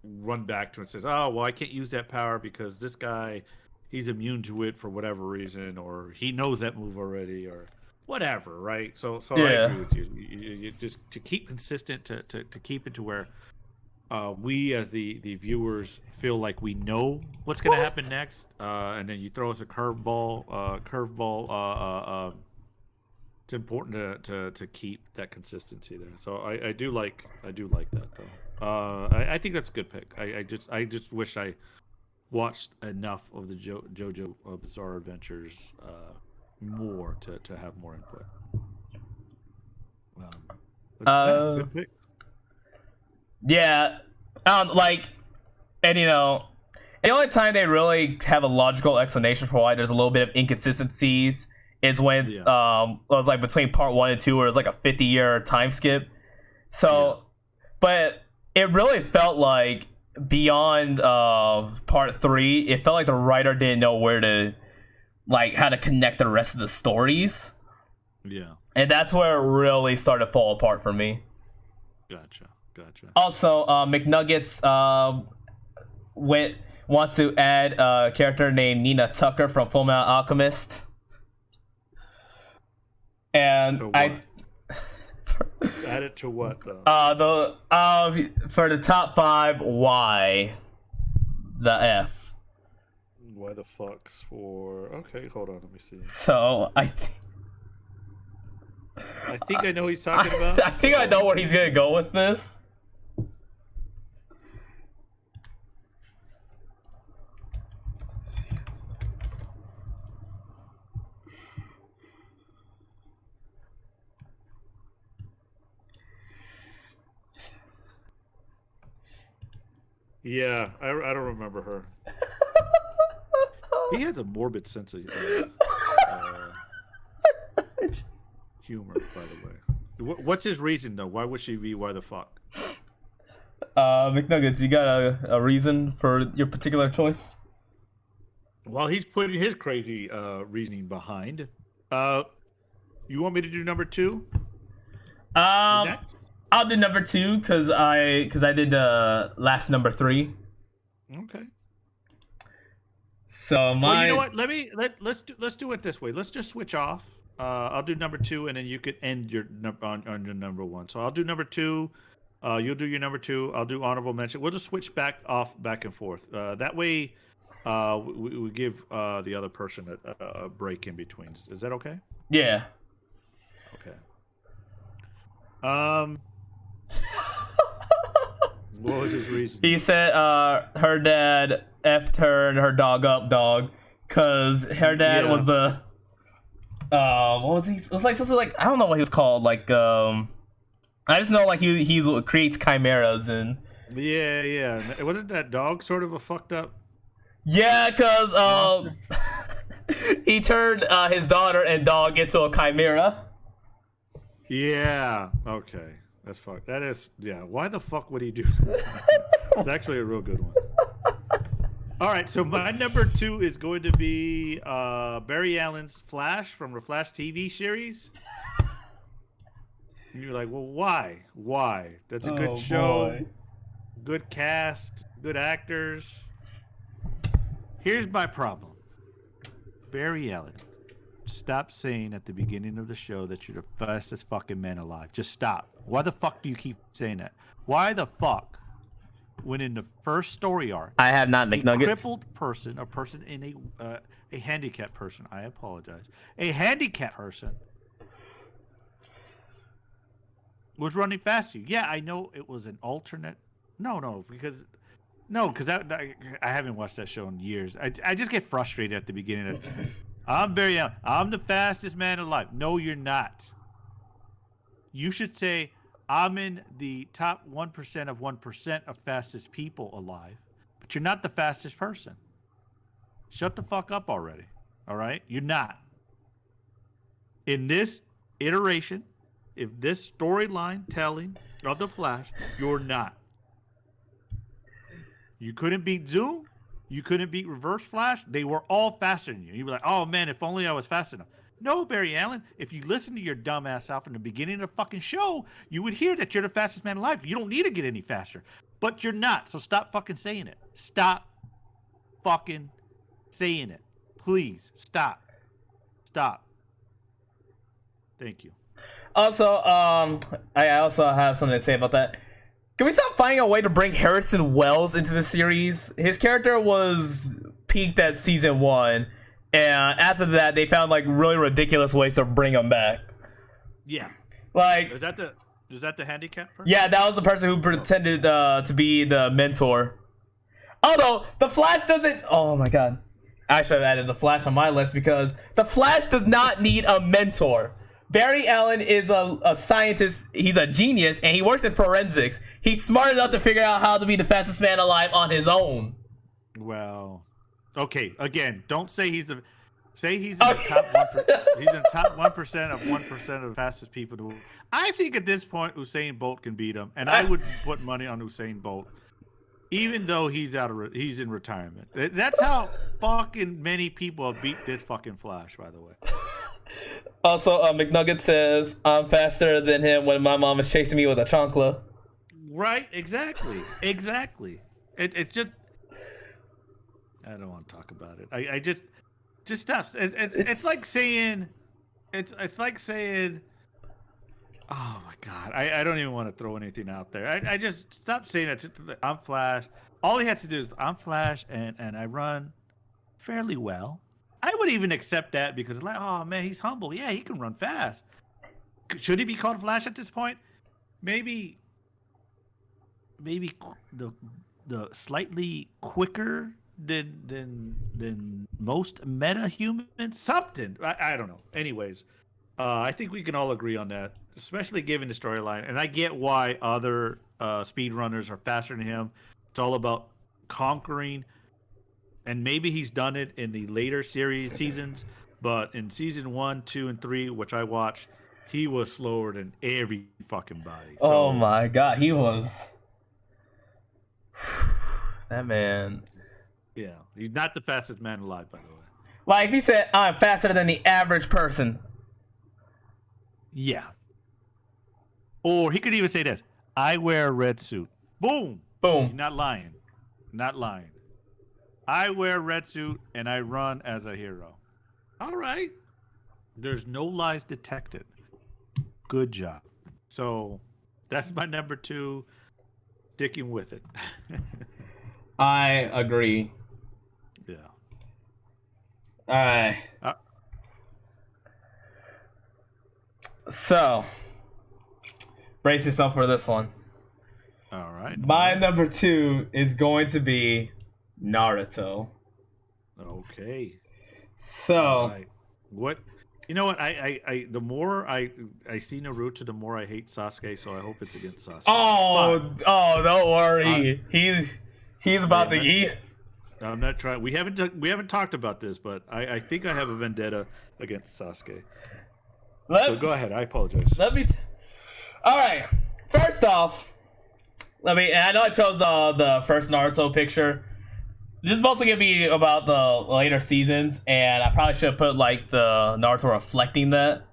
B: run back to it and says, oh, well, I can't use that power because this guy, he's immune to it for whatever reason, or he knows that move already, or whatever, right? So yeah. I agree with you. You just, to keep consistent, to keep it to where we as the viewers feel like we know what's going to happen next, and then you throw us a curveball. It's important to keep that consistency there. So I do like that though. I think that's a good pick. I just wish I watched enough of the JoJo Bizarre Adventures more to have more input. Good pick.
A: Yeah, like, and the only time they really have a logical explanation for why there's a little bit of inconsistencies is when it was like between part 1 and 2, where it was like a 50-year time skip. So, but it really felt like beyond part 3, it felt like the writer didn't know how to connect the rest of the stories.
B: Yeah,
A: and that's where it really started to fall apart for me.
B: Gotcha.
A: Also, McNuggets wants to add a character named Nina Tucker from Fullmetal Alchemist, and
B: add it to what though?
A: For the top 5, why the F?
B: Why the fucks for? Okay, hold on, let me see.
A: So I think
B: I know what he's talking about.
A: I think I know where he's gonna go with this.
B: Yeah, I don't remember her. He has a morbid sense of humor, by the way. What's his reason, though? Why would she be why the fuck?
A: McNuggets, you got a reason for your particular choice?
B: Well, he's putting his crazy reasoning behind. You want me to do number 2? Next?
A: I'll do number 2 because I did last number 3.
B: Okay.
A: So
B: Well, you know what? Let's do it this way. Let's just switch off. I'll do number 2, and then you could end your on your number 1. So I'll do number 2. You'll do your number 2. I'll do honorable mention. We'll just switch back and forth. That way, we give the other person a break in between. Is that okay?
A: Yeah.
B: Okay. What was his reason?
A: He said her dad effed her and her dog up, because her dad was the what was he? It was like something like, I don't know what he was called. Like I just know like he creates chimeras and
B: yeah. Wasn't that dog sort of a fucked up?
A: Yeah, because he turned his daughter and dog into a chimera.
B: Yeah. Okay. That's fucked. That is. Yeah. Why the fuck would he do that? It's actually a real good one. All right. So my number 2 is going to be Barry Allen's Flash from the Flash TV series. And you're like, well, why? Why? That's a good show.
A: Boy.
B: Good cast. Good actors. Here's my problem. Barry Allen. Stop saying at the beginning of the show that you're the fastest fucking man alive. Just stop. Why the fuck do you keep saying that? Why the fuck, when in the first story arc,
A: I have not McNuggets.
B: a crippled person, a person in a handicapped person, I apologize, a handicapped person was running faster. Yeah, I know it was an alternate. No, because I haven't watched that show in years. I just get frustrated at the beginning of I'm Barry Allen. I'm the fastest man alive. No, you're not. You should say, I'm in the top 1% of 1% of fastest people alive, but you're not the fastest person. Shut the fuck up already. All right? You're not. In this iteration, if this storyline telling of the Flash, you're not. You couldn't beat Zoom. You couldn't beat Reverse Flash. They were all faster than you. You'd be like, oh, man, if only I was fast enough. No, Barry Allen, if you listen to your dumb ass out from the beginning of the fucking show, you would hear that you're the fastest man alive. You don't need to get any faster. But you're not, so stop fucking saying it. Stop fucking saying it. Please, stop. Stop. Thank you.
A: Also, I also have something to say about that. Can we stop finding a way to bring Harrison Wells into the series? His character was peaked at season 1, and after that, they found like really ridiculous ways to bring him back.
B: Yeah.
A: Like,
B: Is that the handicap person?
A: yeah, that was the person who pretended to be the mentor. Although the Flash doesn't. Oh my god, I should have added the Flash on my list because the Flash does not need a mentor. Barry Allen is a scientist. He's a genius, and he works in forensics. He's smart enough to figure out how to be the fastest man alive on his own.
B: Well, okay. Again, don't say he's in the top 1%. He's in the top 1% of 1% of the fastest people to. I think at this point Usain Bolt can beat him, and I would put money on Usain Bolt, even though he's he's in retirement. That's how fucking many people have beat this fucking Flash. By the way.
A: Also, McNugget says, I'm faster than him when my mom is chasing me with a chancla.
B: Right? Exactly. It's just. I don't want to talk about it. I just stop. It's like saying. It's like saying. Oh my god! I don't even want to throw anything out there. I just stop saying that. I'm Flash. All he has to do is I'm Flash, and I run fairly well. I would even accept that because, like, oh man, he's humble. Yeah, he can run fast. Should he be called Flash at this point? Maybe the slightly quicker than most meta humans. Something I don't know. Anyways, I think we can all agree on that, especially given the storyline. And I get why other speedrunners are faster than him. It's all about conquering. And maybe he's done it in the later seasons, but in season 1, 2, and 3, which I watched, he was slower than every fucking body. So,
A: oh my god, he was. That man.
B: Yeah, he's not the fastest man alive, by the way.
A: Like, he said, I'm faster than the average person.
B: Yeah. Or he could even say this: I wear a red suit. Boom.
A: Boom.
B: He's not lying. Not lying. I wear a red suit and I run as a hero. All right. There's no lies detected. Good job. So that's my number 2. Sticking with it.
A: I agree.
B: Yeah.
A: Alright. So, brace yourself for this one.
B: All right.
A: My number 2 is going to be Naruto.
B: Okay.
A: So,
B: right. What? You know what? I the more I see Naruto, the more I hate Sasuke. So I hope it's against Sasuke.
A: Don't worry. He's about to.
B: I'm not trying. We haven't talked about this, but I think I have a vendetta against Sasuke. So go ahead. I apologize.
A: All right. First off, I know I chose the first Naruto picture. This is mostly gonna be about the later seasons, and I probably should have put like the Naruto reflecting that.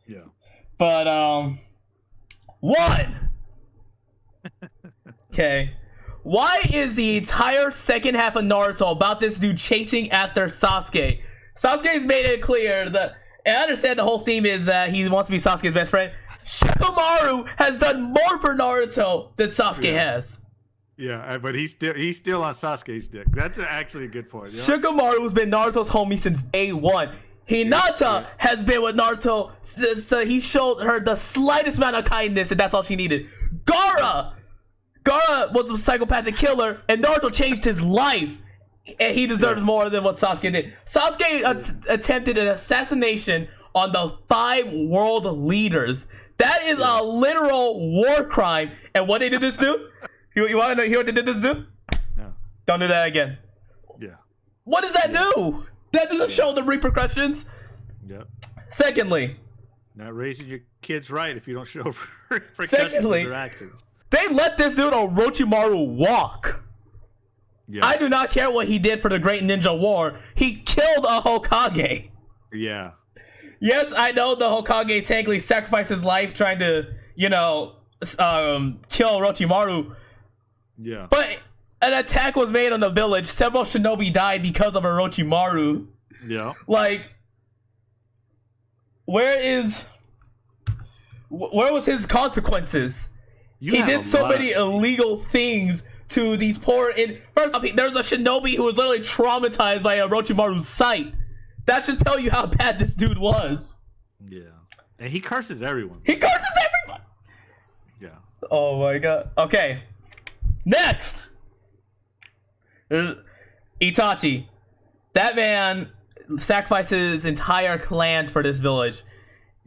B: Yeah.
A: But one. Okay. Why is the entire second half of Naruto about this dude chasing after Sasuke? Sasuke's made it clear that, and I understand the whole theme is that he wants to be Sasuke's best friend. Shikamaru has done more for Naruto than Sasuke has.
B: Yeah, but he's still on Sasuke's dick. That's actually a good point. Yeah?
A: Shikamaru's been Naruto's homie since day one. Hinata has been with Naruto, so he showed her the slightest amount of kindness, and that's all she needed. Gaara was a psychopathic killer, and Naruto changed his life, and he deserves more than what Sasuke did. Sasuke attempted an assassination on the 5 world leaders. That is a literal war crime. And what they did this do? You want to hear what they did this do?
B: No.
A: Don't do that again.
B: Yeah.
A: What does that do? That doesn't show the repercussions.
B: Yep.
A: Secondly,
B: not raising your kids right if you don't show repercussions of their actions.
A: They let this dude Orochimaru walk.
B: Yeah.
A: I do not care what he did for the Great Ninja War. He killed a Hokage.
B: Yeah.
A: Yes, I know the Hokage technically sacrificed his life trying to, kill Orochimaru.
B: Yeah.
A: But an attack was made on the village. Several shinobi died because of Orochimaru.
B: Yeah.
A: Like, where was his consequences? He did so many illegal things to these poor. First off, there's a shinobi who was literally traumatized by Orochimaru's sight. That should tell you how bad this dude was.
B: Yeah, and he curses everyone.
A: He curses everyone.
B: Yeah.
A: Oh my god. Okay. Next, Itachi. That man sacrifices his entire clan for this village,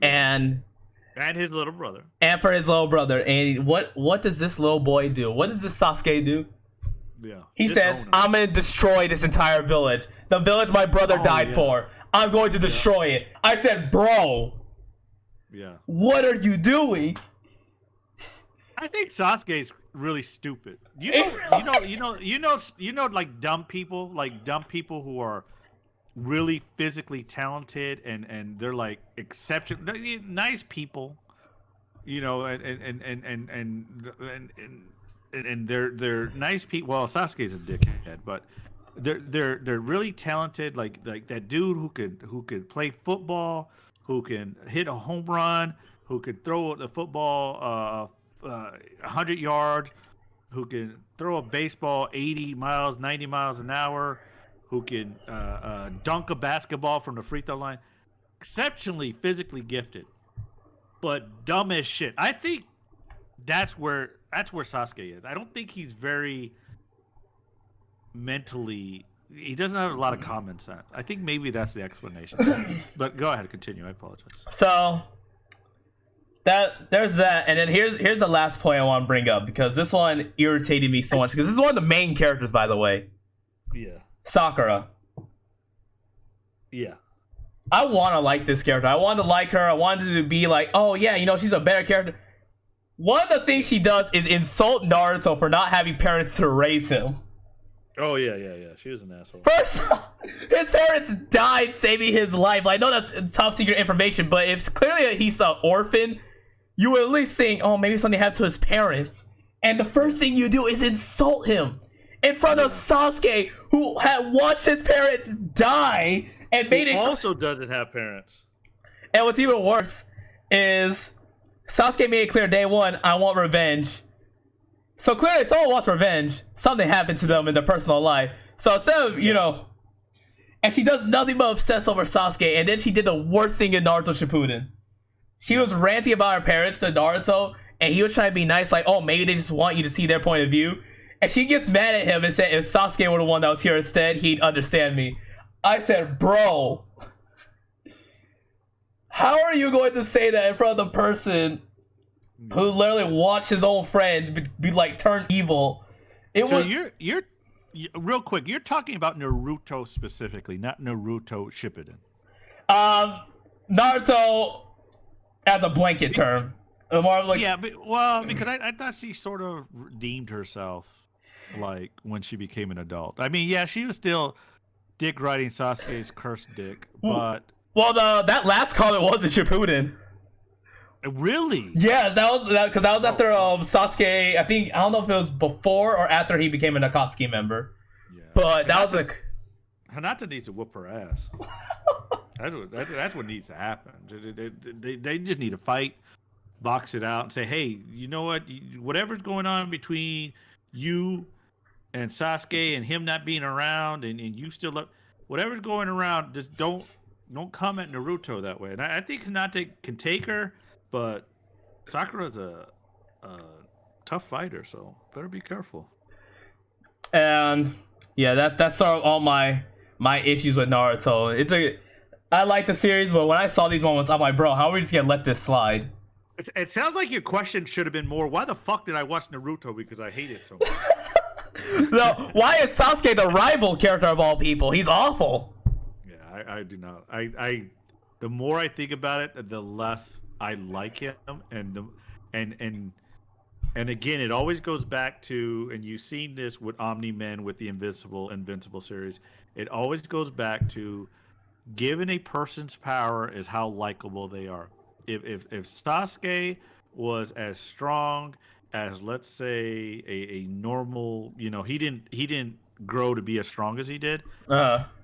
A: and
B: his little brother.
A: And for his little brother. And what does this little boy do? What does this Sasuke do?
B: Yeah.
A: He says, I'm gonna destroy this entire village. The village my brother died for. I'm going to destroy it. I said, bro.
B: Yeah. What
A: are you doing?
B: I think Sasuke's really stupid. You know, like dumb people who are really physically talented and they're like exceptional, nice people, you know, and they're nice people. Well, Sasuke's a dickhead, but they're really talented. Like that dude who could play football, who can hit a home run, who could throw the football 100 yards, who can throw a baseball 80 miles, 90 miles an hour, who can dunk a basketball from the free throw line. Exceptionally physically gifted, but dumb as shit. I think that's where Sasuke is. I don't think he's very mentally. He doesn't have a lot of common sense. I think maybe that's the explanation. But go ahead, continue. I apologize.
A: So there's that, and then here's the last point I want to bring up, because this one irritated me so much, because this is one of the main characters, by the way.
B: Yeah.
A: Sakura.
B: Yeah.
A: I want to like this character. I wanted to like her. I wanted to be like, oh yeah, you know, she's a better character. One of the things she does is insult Naruto for not having parents to raise him.
B: Oh yeah. She was an asshole.
A: First, his parents died saving his life. Like, I know that's top secret information, but if clearly he's an orphan, you would at least think, oh, maybe something happened to his parents. And the first thing you do is insult him in front of Sasuke, who had watched his parents die and made
B: he
A: it.
B: Also doesn't have parents.
A: And what's even worse is Sasuke made it clear day one, I want revenge. So clearly, if someone wants revenge, something happened to them in their personal life. So instead of, you know, and she does nothing but obsess over Sasuke, and then she did the worst thing in Naruto Shippuden. She was ranting about her parents to Naruto, and he was trying to be nice, like, oh, maybe they just want you to see their point of view. And she gets mad at him and said, if Sasuke were the one that was here instead, he'd understand me. I said, bro, how are you going to say that in front of the person who literally watched his own friend be like turn evil?
B: You're real quick. You're talking about Naruto specifically, not Naruto Shippuden.
A: Naruto as a blanket term. More like,
B: yeah, because I thought she sort of redeemed herself, like when she became an adult. I mean, yeah, she was still dick riding Sasuke's cursed dick, but
A: that last comment was in Shippuden.
B: Really?
A: Yes, that was because that was after Sasuke. I don't know if it was before or after he became an Akatsuki member. Yeah. But that was like
B: Hinata needs to whoop her ass. That's what needs to happen. They just need to fight, box it out, and say, hey, you know what? Whatever's going on between you and Sasuke and him not being around, and you still love, whatever's going around, just don't come at Naruto that way. And I think Hinata can take her. But Sakura's a tough fighter, so better be careful.
A: And yeah, that's sort of all my issues with Naruto. I like the series, but when I saw these moments, I'm like, bro, how are we just gonna let this slide?
B: It sounds like your question should have been more, why the fuck did I watch Naruto? Because I hate it so much.
A: No, why is Sasuke the rival character of all people? He's awful.
B: Yeah, I do not. I the more I think about it, the less I like him, and again, it always goes back to, and you've seen this with Omni-Men with the Invincible series. It always goes back to, given a person's power is how likable they are. If Sasuke was as strong as, let's say, a normal, you know, he didn't grow to be as strong as he did.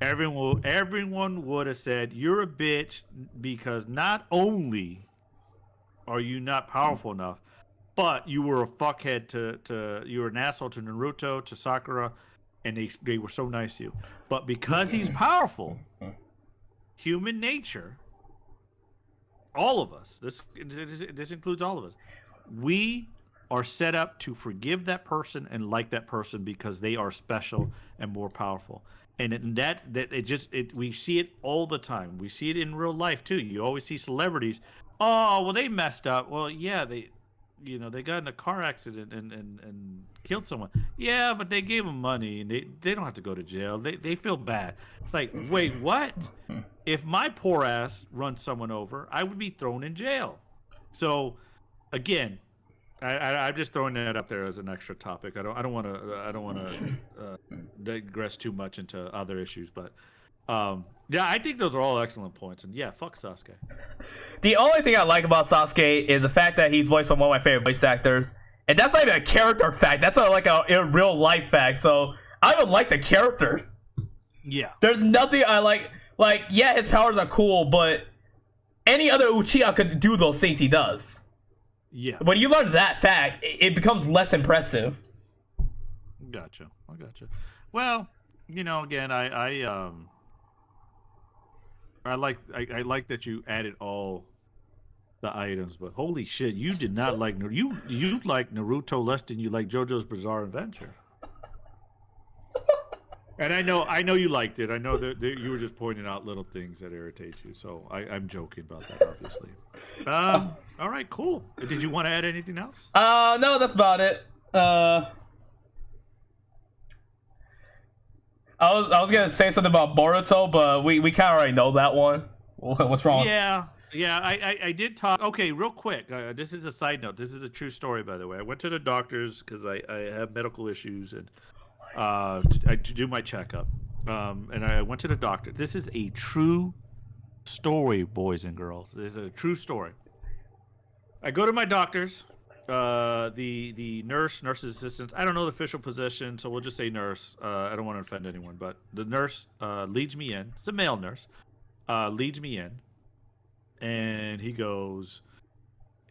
B: Everyone would have said, you're a bitch, because not only are you not powerful enough, but you were a fuckhead to you were an asshole to Naruto, to Sakura, and they were so nice to you. But because he's powerful, human nature, all of us, this includes all of us, we are set up to forgive that person and like that person because they are special and more powerful. And we see it all the time. We see it in real life too. You always see celebrities. Oh, well, they messed up. Well, yeah, they got in a car accident and killed someone. Yeah, but they gave them money and they don't have to go to jail. They feel bad. It's like, wait, what? If my poor ass runs someone over, I would be thrown in jail. So, again, I'm just throwing that up there as an extra topic. I don't want to digress too much into other issues, but yeah, I think those are all excellent points. And yeah, fuck Sasuke.
A: The only thing I like about Sasuke is the fact that he's voiced by one of my favorite voice actors, and that's not even a character fact. That's a real life fact. So I don't like the character.
B: Yeah,
A: there's nothing I like. Like, yeah, his powers are cool, but any other Uchiha could do those things he does.
B: Yeah.
A: When you learn that fact, it becomes less impressive.
B: Gotcha. I gotcha. Well, again, I like that you added all the items, but holy shit, you did not like you like Naruto less than you like JoJo's Bizarre Adventure. And I know you liked it. I know that you were just pointing out little things that irritate you. So I'm joking about that, obviously. All right, cool. Did you want to add anything else?
A: No, that's about it. I was gonna say something about Boruto, but we kind of already know that one. What's wrong?
B: Yeah. I did talk. Okay, real quick. This is a side note. This is a true story, by the way. I went to the doctors because I have medical issues and to do my checkup. And I went to the doctor. This is a true story, boys and girls. This is a true story. I go to my doctors. The nurse's assistants. I don't know the official position, so we'll just say nurse. I don't want to offend anyone, but the nurse leads me in. It's a male nurse. Leads me in, and he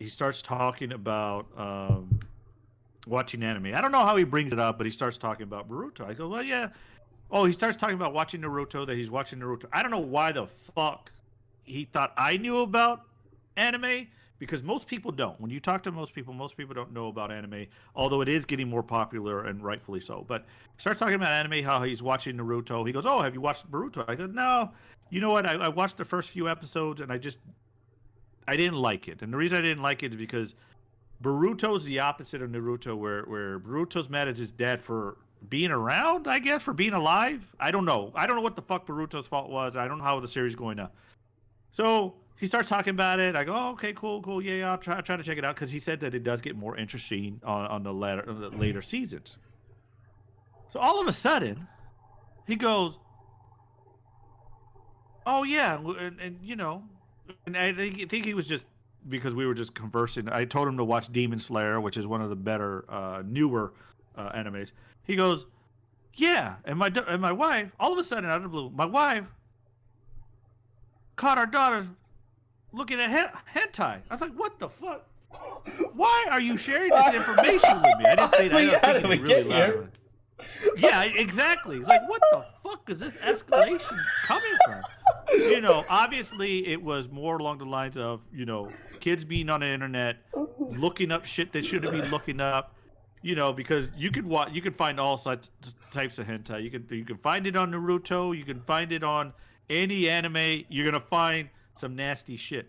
B: starts talking about watching anime. I don't know how he brings it up, but he starts talking about Naruto. I go, well, yeah. Oh, he starts talking about watching Naruto, that he's watching Naruto. I don't know why the fuck he thought I knew about anime, because most people don't. When you talk to most people don't know about anime, although it is getting more popular and rightfully so. But he starts talking about anime, how he's watching Naruto. He goes, oh, have you watched Naruto? I go, no. You know what? I watched the first few episodes, and I didn't like it. And the reason I didn't like it is because Boruto's the opposite of Naruto, where Boruto's mad at his dad for being around, I guess, for being alive. I don't know what the fuck Boruto's fault was. I don't know how the series is going now. So he starts talking about it. I go, oh, okay, cool. Yeah, I'll try to check it out, because he said that it does get more interesting on the later seasons. So all of a sudden, he goes, oh yeah, and I think he was just, because we were just conversing. I told him to watch Demon Slayer, which is one of the better, newer animes. He goes, yeah, and my wife, all of a sudden, out of the blue, my wife caught our daughters looking at hentai. I was like, what the fuck? Why are you sharing this information with me? I didn't say that. I don't think it really loud. Yeah, exactly. It's like, what the fuck is this escalation coming from? Obviously it was more along the lines of, kids being on the internet, looking up shit they shouldn't be looking up, because you could find all such types of hentai. You can find it on Naruto, you can find it on any anime, you're going to find some nasty shit.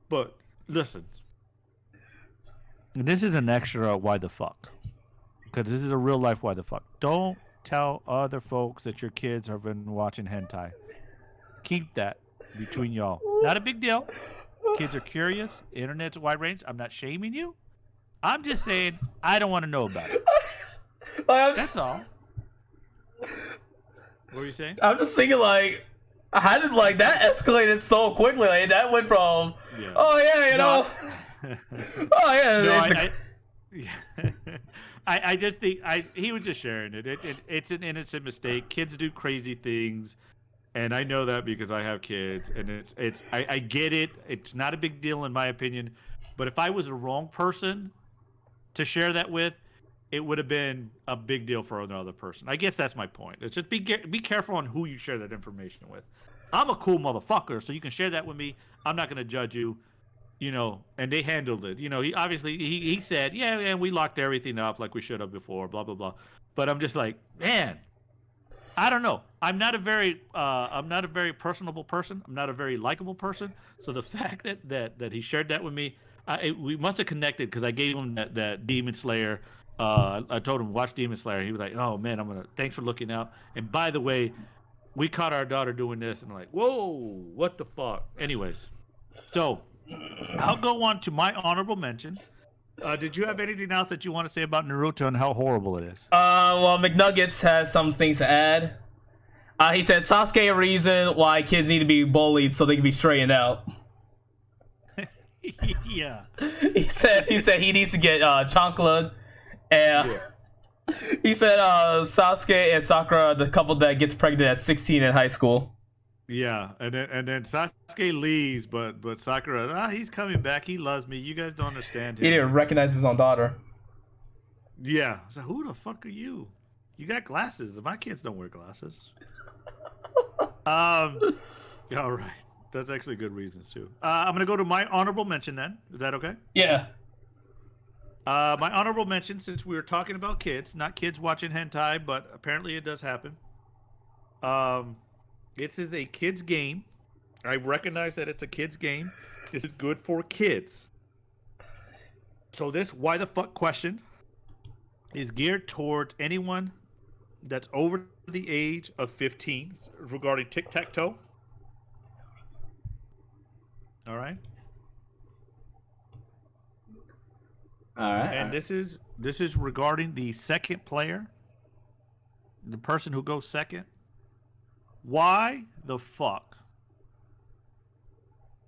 B: But listen, this is an extra why the fuck. Because this is a real life why the fuck. Don't tell other folks that your kids have been watching hentai. Keep that between y'all. Not a big deal. Kids are curious. Internet's a wide range. I'm not shaming you. I'm just saying I don't want to know about it. That's all. What were you saying?
A: I'm just thinking, how did that escalated so quickly? That went from, yeah. Oh yeah, oh yeah.
B: No, I just think he was just sharing it. It's an innocent mistake. Kids do crazy things, and I know that because I have kids. And I get it. It's not a big deal in my opinion. But if I was the wrong person, to share that with, it would have been a big deal for another person. I guess that's my point. It's just be careful on who you share that information with. I'm a cool motherfucker, so you can share that with me. I'm not going to judge you, and they handled it. He obviously, he said, yeah, we locked everything up like we should have before, blah, blah, blah. But I'm just like, man, I don't know. I'm not a very personable person. I'm not a very likable person. So the fact that he shared that with me, we must have connected because I gave him that Demon Slayer. I told him watch Demon Slayer. He was like, "Oh man, thanks for looking out." And by the way, we caught our daughter doing this, and I'm like, "Whoa, what the fuck?" Anyways, so I'll go on to my honorable mention. Did you have anything else that you want to say about Naruto and how horrible it is?
A: Well, McNuggets has some things to add. He said Sasuke a reason why kids need to be bullied so they can be straightened out.
B: Yeah.
A: He said he needs to get chancled. And he said Sasuke and Sakura, the couple that gets pregnant at 16 in high school.
B: Yeah, and then Sasuke leaves, but Sakura, he's coming back. He loves me. You guys don't understand him.
A: He didn't recognize his own daughter.
B: Yeah. So who the fuck are you? You got glasses. My kids don't wear glasses. All right. That's actually good reasons too. I'm gonna go to my honorable mention then. Is that okay?
A: Yeah.
B: My honorable mention, since we were talking about kids, not kids watching hentai, but apparently it does happen. This is a kid's game. I recognize that it's a kid's game. This is good for kids. So this why the fuck question is geared towards anyone that's over the age of 15 regarding tic-tac-toe. All right.
A: All right.
B: And this is regarding the second player, the person who goes second. Why the fuck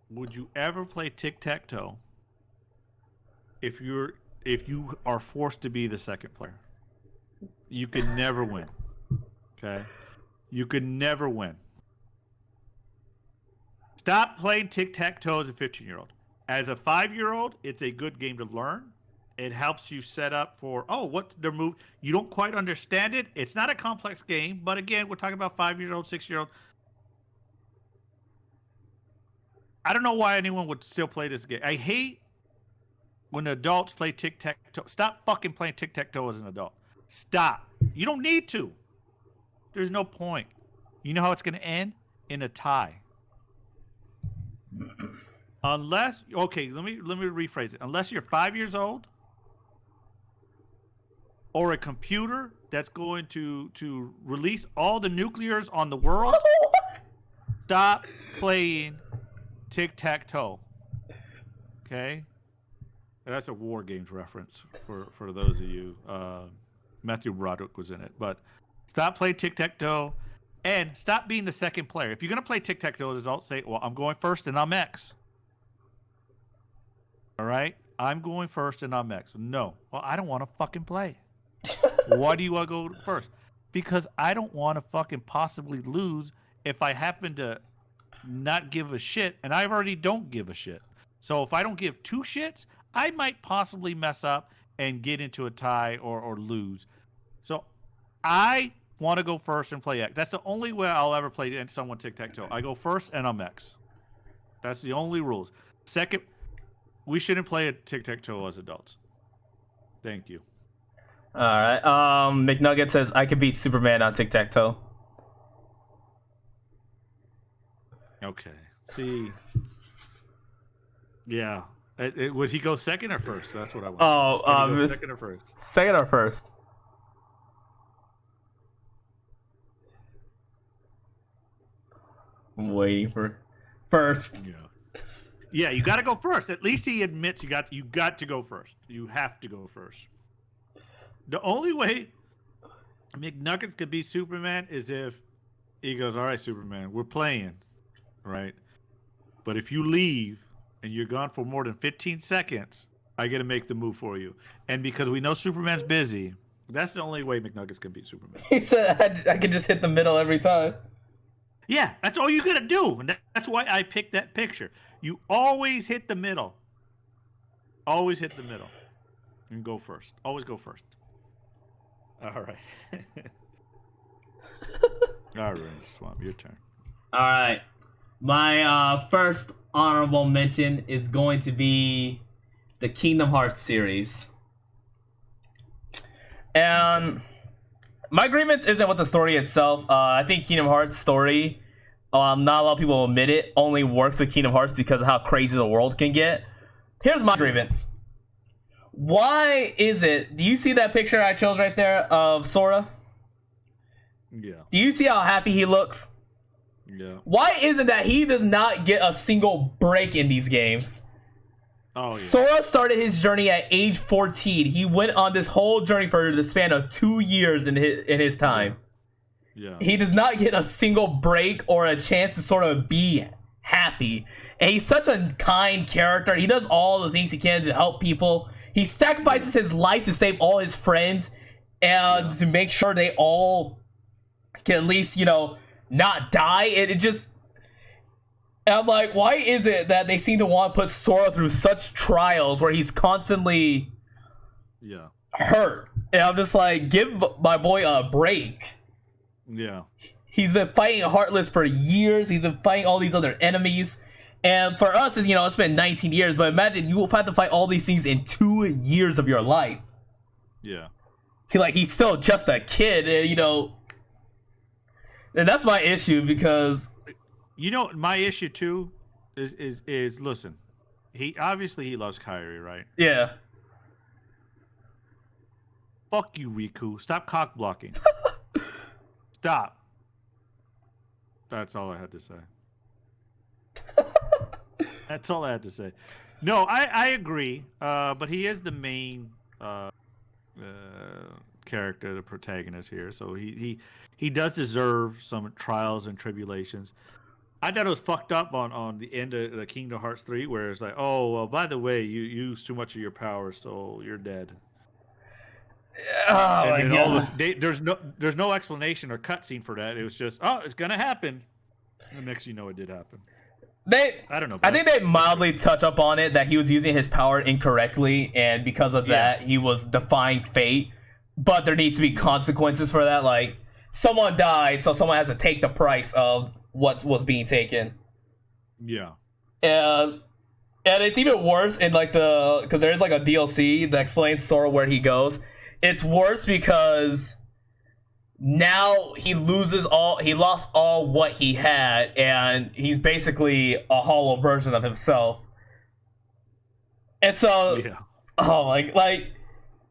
B: would you ever play tic-tac-toe if you are forced to be the second player? You can never win. Okay? You can never win. Stop playing tic-tac-toe as a 15-year-old. As a 5-year-old, it's a good game to learn. It helps you set up for, what's their move? You don't quite understand it. It's not a complex game, but again, we're talking about 5-year-old, 6-year-old. I don't know why anyone would still play this game. I hate when adults play tic-tac-toe. Stop fucking playing tic-tac-toe as an adult. Stop. You don't need to. There's no point. You know how it's going to end? In a tie. Unless, okay, let me rephrase it. Unless you're 5 years old or a computer that's going to release all the nuclears on the world, stop playing tic-tac-toe. Okay? That's a War Games reference for those of you. Matthew Broderick was in it. But stop playing tic-tac-toe and stop being the second player. If you're going to play tic-tac-toe as adults, say, well, I'm going first and I'm X. All right? I'm going first and I'm X. No. Well, I don't want to fucking play. Why do you want to go first? Because I don't want to fucking possibly lose if I happen to not give a shit, and I already don't give a shit. So if I don't give two shits, I might possibly mess up and get into a tie or lose. So I want to go first and play X. That's the only way I'll ever play someone tic-tac-toe. I go first and I'm X. That's the only rules. Second, we shouldn't play a tic-tac-toe as adults. Thank you.
A: All right. McNugget says I could beat Superman on tic-tac-toe.
B: Okay. See. Yeah. Would he go second or first? That's what I want. To second or first?
A: Second or first? I'm waiting for first.
B: Yeah. Yeah, you got to go first. At least he admits you got to go first. You have to go first. The only way McNuggets could be Superman is if he goes, all right, Superman, we're playing, right? But if you leave and you're gone for more than 15 seconds, I got to make the move for you. And because we know Superman's busy, that's the only way McNuggets can beat Superman.
A: He said I could just hit the middle every time.
B: Yeah, that's all you got to do. And that's why I picked that picture. You always hit the middle. Always hit the middle. And go first. Always go first. All right. All right, Swamp, your turn.
A: All right. My first honorable mention is going to be the Kingdom Hearts series. And my grievance isn't with the story itself. I think Kingdom Hearts story, not a lot of people admit it, only works with Kingdom Hearts because of how crazy the world can get. Here's my grievance. Why is it, do you see that picture I chose right there of Sora?
B: Yeah.
A: Do you see how happy he looks?
B: Yeah.
A: Why is it that he does not get a single break in these games?
B: Oh, yeah.
A: Sora started his journey at age 14. He went on this whole journey for the span of 2 years in his time.
B: Yeah.
A: He does not get a single break or a chance to sort of be happy. And he's such a kind character. He does all the things he can to help people. He sacrifices his life to save all his friends and to make sure they all can at least, not die. It just... And I'm like, why is it that they seem to want to put Sora through such trials where he's constantly hurt? And I'm just like, give my boy a break.
B: Yeah.
A: He's been fighting Heartless for years. He's been fighting all these other enemies. And for us, it's been 19 years. But imagine you will have to fight all these things in 2 years of your life.
B: Yeah.
A: He's still just a kid, And that's my issue because...
B: my issue too is listen, he loves Kairi, right?
A: Yeah.
B: Fuck you, Riku. Stop cock blocking. Stop. That's all I had to say. That's all I had to say. No, I agree. But he is the main character, the protagonist here. So he does deserve some trials and tribulations. I thought it was fucked up on the end of the Kingdom Hearts 3, where it's like, oh, well, by the way, you used too much of your power, so you're dead.
A: Oh,
B: and
A: my God.
B: There's no explanation or cutscene for that. It was just, oh, it's gonna happen. And the next you know, it did happen. I don't know.
A: I think they mildly touch up on it that he was using his power incorrectly, and because of that, he was defying fate. But there needs to be consequences for that. Like, someone died, so someone has to take the price of what was being taken.
B: Yeah.
A: And it's even worse in because there's like a DLC that explains Sora where he goes. It's worse because now he lost all what he had, and he's basically a hollow version of himself. And so,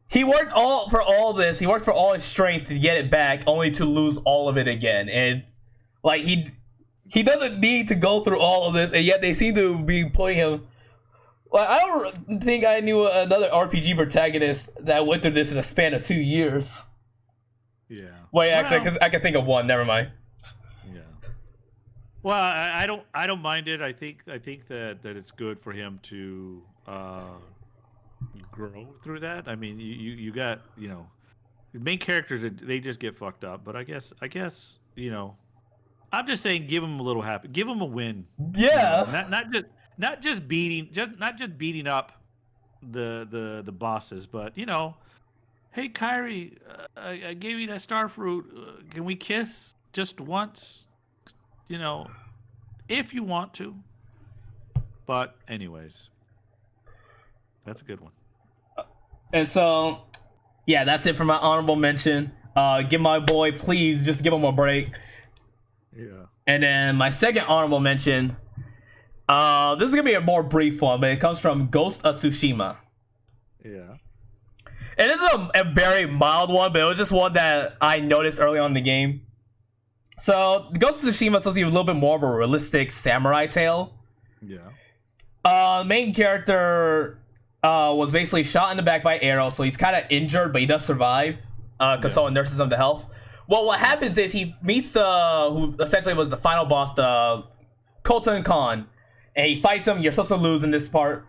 A: he worked for all this. He worked for all his strength to get it back, only to lose all of it again. And it's like he doesn't need to go through all of this, and yet they seem to be putting him. Like, I don't think I knew another RPG protagonist that went through this in a span of 2 years.
B: Yeah.
A: Wait, actually, I can think of one. Never mind.
B: Yeah. Well, I don't mind it. I think that it's good for him to grow through that. I mean, you got main characters, they just get fucked up. But I guess I'm just saying, give him a little happy, give him a win.
A: Yeah.
B: Not just beating up the bosses, but hey, Kairi, I gave you that star fruit. Can we kiss just once? If you want to. But anyways, that's a good one.
A: And so, yeah, that's it for my honorable mention. Give my boy, please, just give him a break.
B: Yeah. And
A: then my second honorable mention, this is gonna be a more brief one, but it comes from Ghost of Tsushima.
B: Yeah.
A: And this is a very mild one, but it was just one that I noticed early on in the game. So, Ghost of Tsushima is supposed to be a little bit more of a realistic samurai tale.
B: Yeah.
A: The main character was basically shot in the back by arrow, so he's kind of injured, but he does survive because someone nurses him to health. Well, what happens is he meets who essentially was the final boss, the Colton Khan, and he fights him. You're supposed to lose in this part.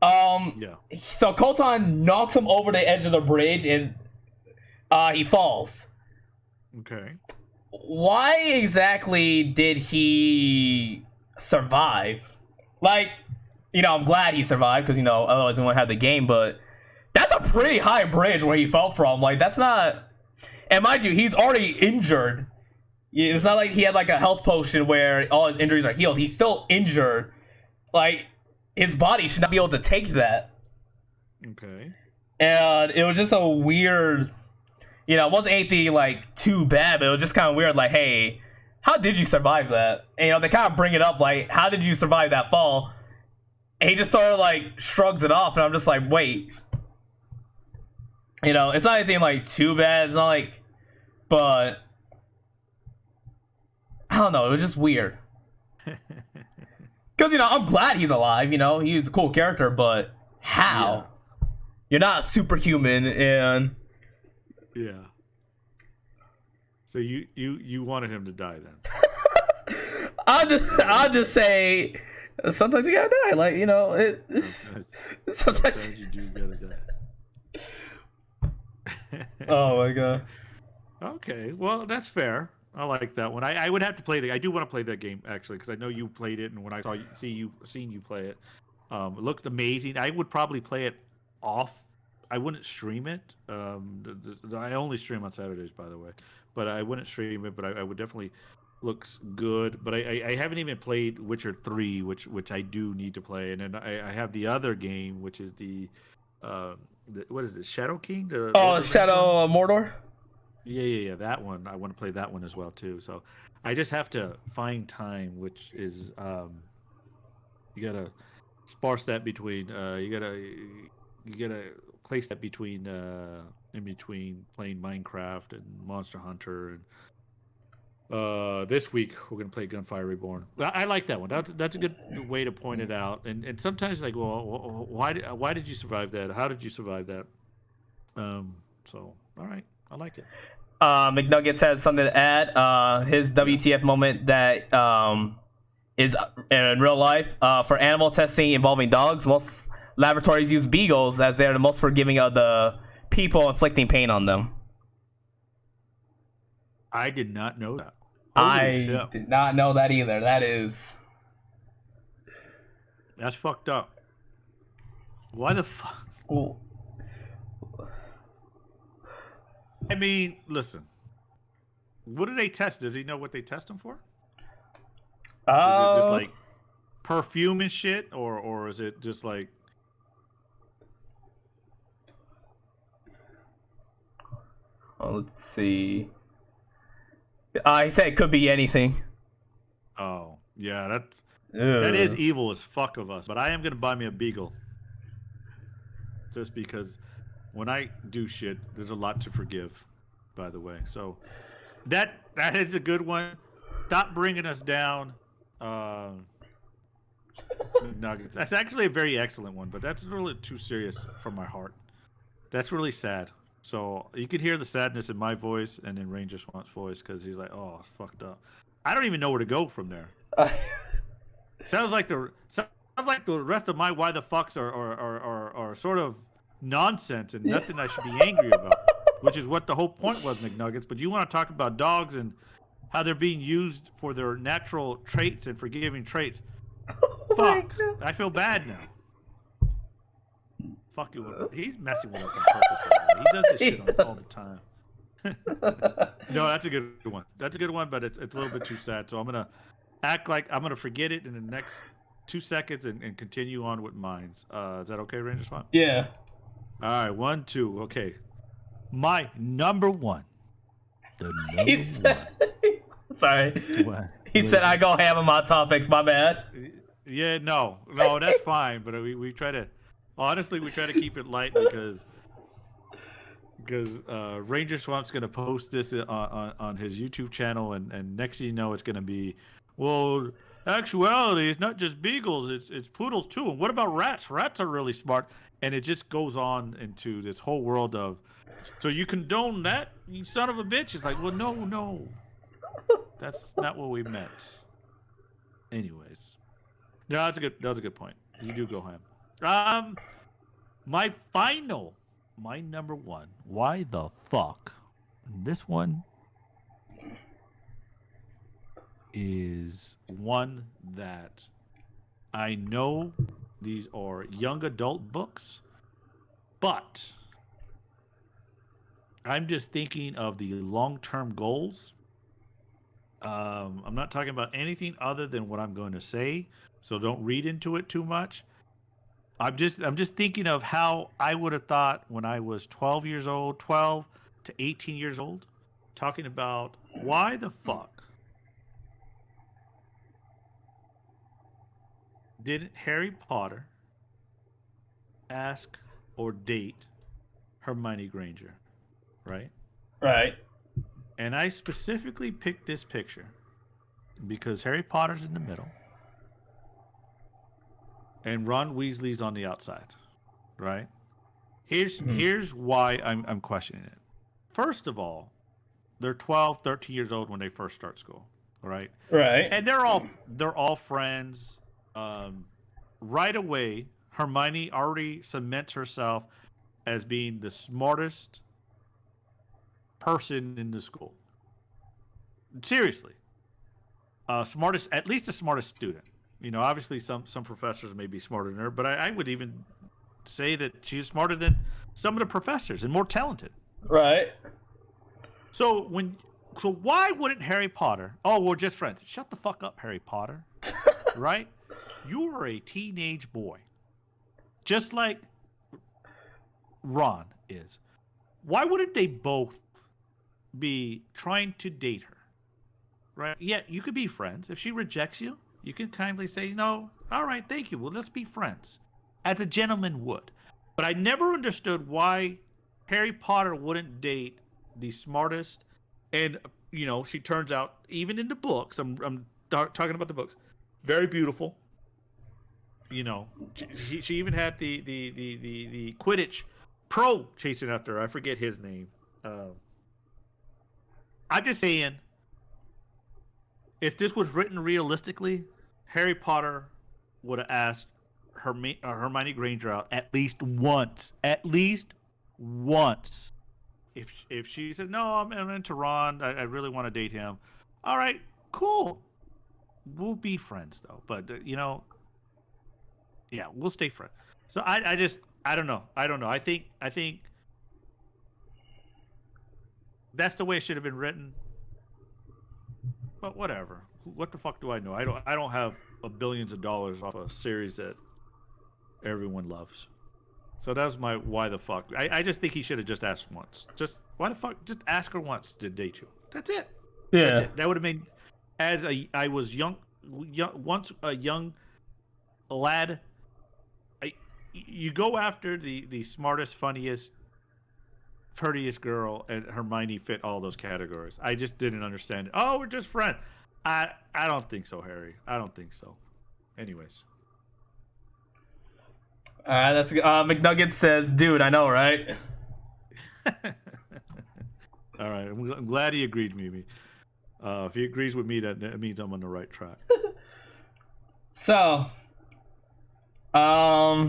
A: So Colton knocks him over the edge of the bridge, and he falls.
B: Okay.
A: Why exactly did he survive? I'm glad he survived because otherwise we wouldn't have the game. But That's a pretty high bridge where he fell from. Like, that's not. And mind you, he's already injured. It's not like he had like a health potion where all his injuries are healed. He's still injured. Like, his body should not be able to take that.
B: Okay.
A: And it was just a weird. It wasn't anything like too bad, but it was just kind of weird. Like, hey, how did you survive that? And, they kind of bring it up like, how did you survive that fall? And he just sort of like shrugs it off, and I'm just like, wait. It's not anything like too bad. It's not like, but I don't know. It was just weird. Because I'm glad he's alive. He's a cool character, but how? Yeah. You're not superhuman, and
B: yeah. So you wanted him to die then?
A: I'll just say, sometimes you gotta die. Like sometimes
B: you do gotta die.
A: Oh my god.
B: Okay, well that's fair. I like that one. I would have to play I do want to play that game actually because I know you played it, and when I seen you play it, it looked amazing. I would probably play it off. I wouldn't stream it. I only stream on Saturdays, by the way, but I wouldn't stream it. But I would definitely looks good. But I haven't even played Witcher 3, which I do need to play, and then I have the other game, which is the what is it, Shadow King?
A: Shadow of Mordor.
B: Yeah, that one. I want to play that one as well too. So I just have to find time, which is you gotta sparse that between you gotta place that between in between playing Minecraft and Monster Hunter, and this week we're gonna play Gunfire Reborn. I like that one. That's a good way to point it out. And sometimes like, well, why did you survive that? How did you survive that? So all right, I like it.
A: McNuggets has something to add. His WTF moment that is in real life for animal testing involving dogs. Most laboratories use beagles as they're the most forgiving of the people inflicting pain on them.
B: I did not know that.
A: I did not know that either.
B: That's fucked up. Why the fuck?
A: Ooh.
B: I mean, listen. What do they test? Does he know what they test him for? Is it just like perfume and shit, or is it just like?
A: Let's see. He said it could be anything.
B: Oh yeah, that is evil as fuck of us. But I am gonna buy me a beagle, just because. When I do shit, there's a lot to forgive, by the way. So that is a good one. Stop bringing us down. Nuggets. That's actually a very excellent one, but that's really too serious for my heart. That's really sad. So you could hear the sadness in my voice and in Ranger Swamp's voice because he's like, "Oh, it's fucked up." I don't even know where to go from there. Sounds like the rest of my why the fucks are sort of nonsense and nothing I should be angry about, which is what the whole point was, McNuggets. But you want to talk about dogs and how they're being used for their natural traits and forgiving traits. Fuck. I feel bad now. Fuck you. He's messing with us on purpose. He does this shit all the time. No, that's a good one. That's a good one, but it's a little bit too sad. So I'm going to act like I'm going to forget it in the next 2 seconds and continue on with mines. Is that okay, Ranger Swamp?
A: Yeah.
B: All right, 1, 2. Okay. My number one. The number one.
A: Sorry. He said I go ham on my topics. My bad.
B: Yeah, no, that's fine. But we try to, honestly, we try to keep it light because Ranger Swamp's gonna post this on his YouTube channel, and next thing you know, it's gonna be, well, actuality, it's not just beagles, it's poodles too. And what about rats? Rats are really smart. And it just goes on into this whole world of, so you condone that, you son of a bitch? It's like, well, no. That's not what we meant. Anyways. No, that was a good point. You do go ham. My number one, why the fuck? This one is one that I know these are young adult books, But I'm just thinking of the long-term goals. I'm not talking about anything other than what I'm going to say, so don't read into it too much. I'm just thinking of how I would have thought when I was 12 years old, 12 to 18 years old, talking about why the fuck didn't Harry Potter ask or date Hermione Granger, right?
A: Right.
B: And I specifically picked this picture because Harry Potter's in the middle and Ron Weasley's on the outside, right? Here's why I'm questioning it. First of all, they're 12, 13 years old when they first start school, right?
A: Right.
B: And they're all friends. Right away, Hermione already cements herself as being the smartest person in the school. Seriously, smartest, at least the smartest student. You know, obviously some professors may be smarter than her, but I would even say that she's smarter than some of the professors and more talented.
A: Right.
B: So why wouldn't Harry Potter? Oh, we're just friends. Shut the fuck up, Harry Potter. Right? You are a teenage boy, just like Ron is. Why wouldn't they both be trying to date her? Right? Yeah, you could be friends. If she rejects you, you can kindly say, no, all right, thank you. Well, let's be friends. As a gentleman would. But I never understood why Harry Potter wouldn't date the smartest. And, you know, she turns out, even in the books, I'm talking about the books, very beautiful. You know, she even had the Quidditch pro chasing after her. I forget his name. I'm just saying, if this was written realistically, Harry Potter would have asked Hermione Granger out at least once. At least once. If she said, no, I'm into Ron, I really want to date him. All right, cool. We'll be friends, though. But, you know, yeah, we'll stay friends. So I don't know. I think that's the way it should have been written. But whatever. What the fuck do I know? I don't have billions of dollars off a series that everyone loves. So that was my why the fuck. I just think he should have just asked once. Just why the fuck? Just ask her once to date you. That's it.
A: Yeah.
B: That's it. That would have made. I was once a young lad. You go after the smartest, funniest, prettiest girl, and Hermione fit all those categories. I just didn't understand it. Oh, we're just friends. I don't think so, Harry. I don't think so. Anyways.
A: That's McNugget says, dude, I know, right?
B: All right. I'm glad he agreed with me. If he agrees with me, that means I'm on the right track.
A: So, I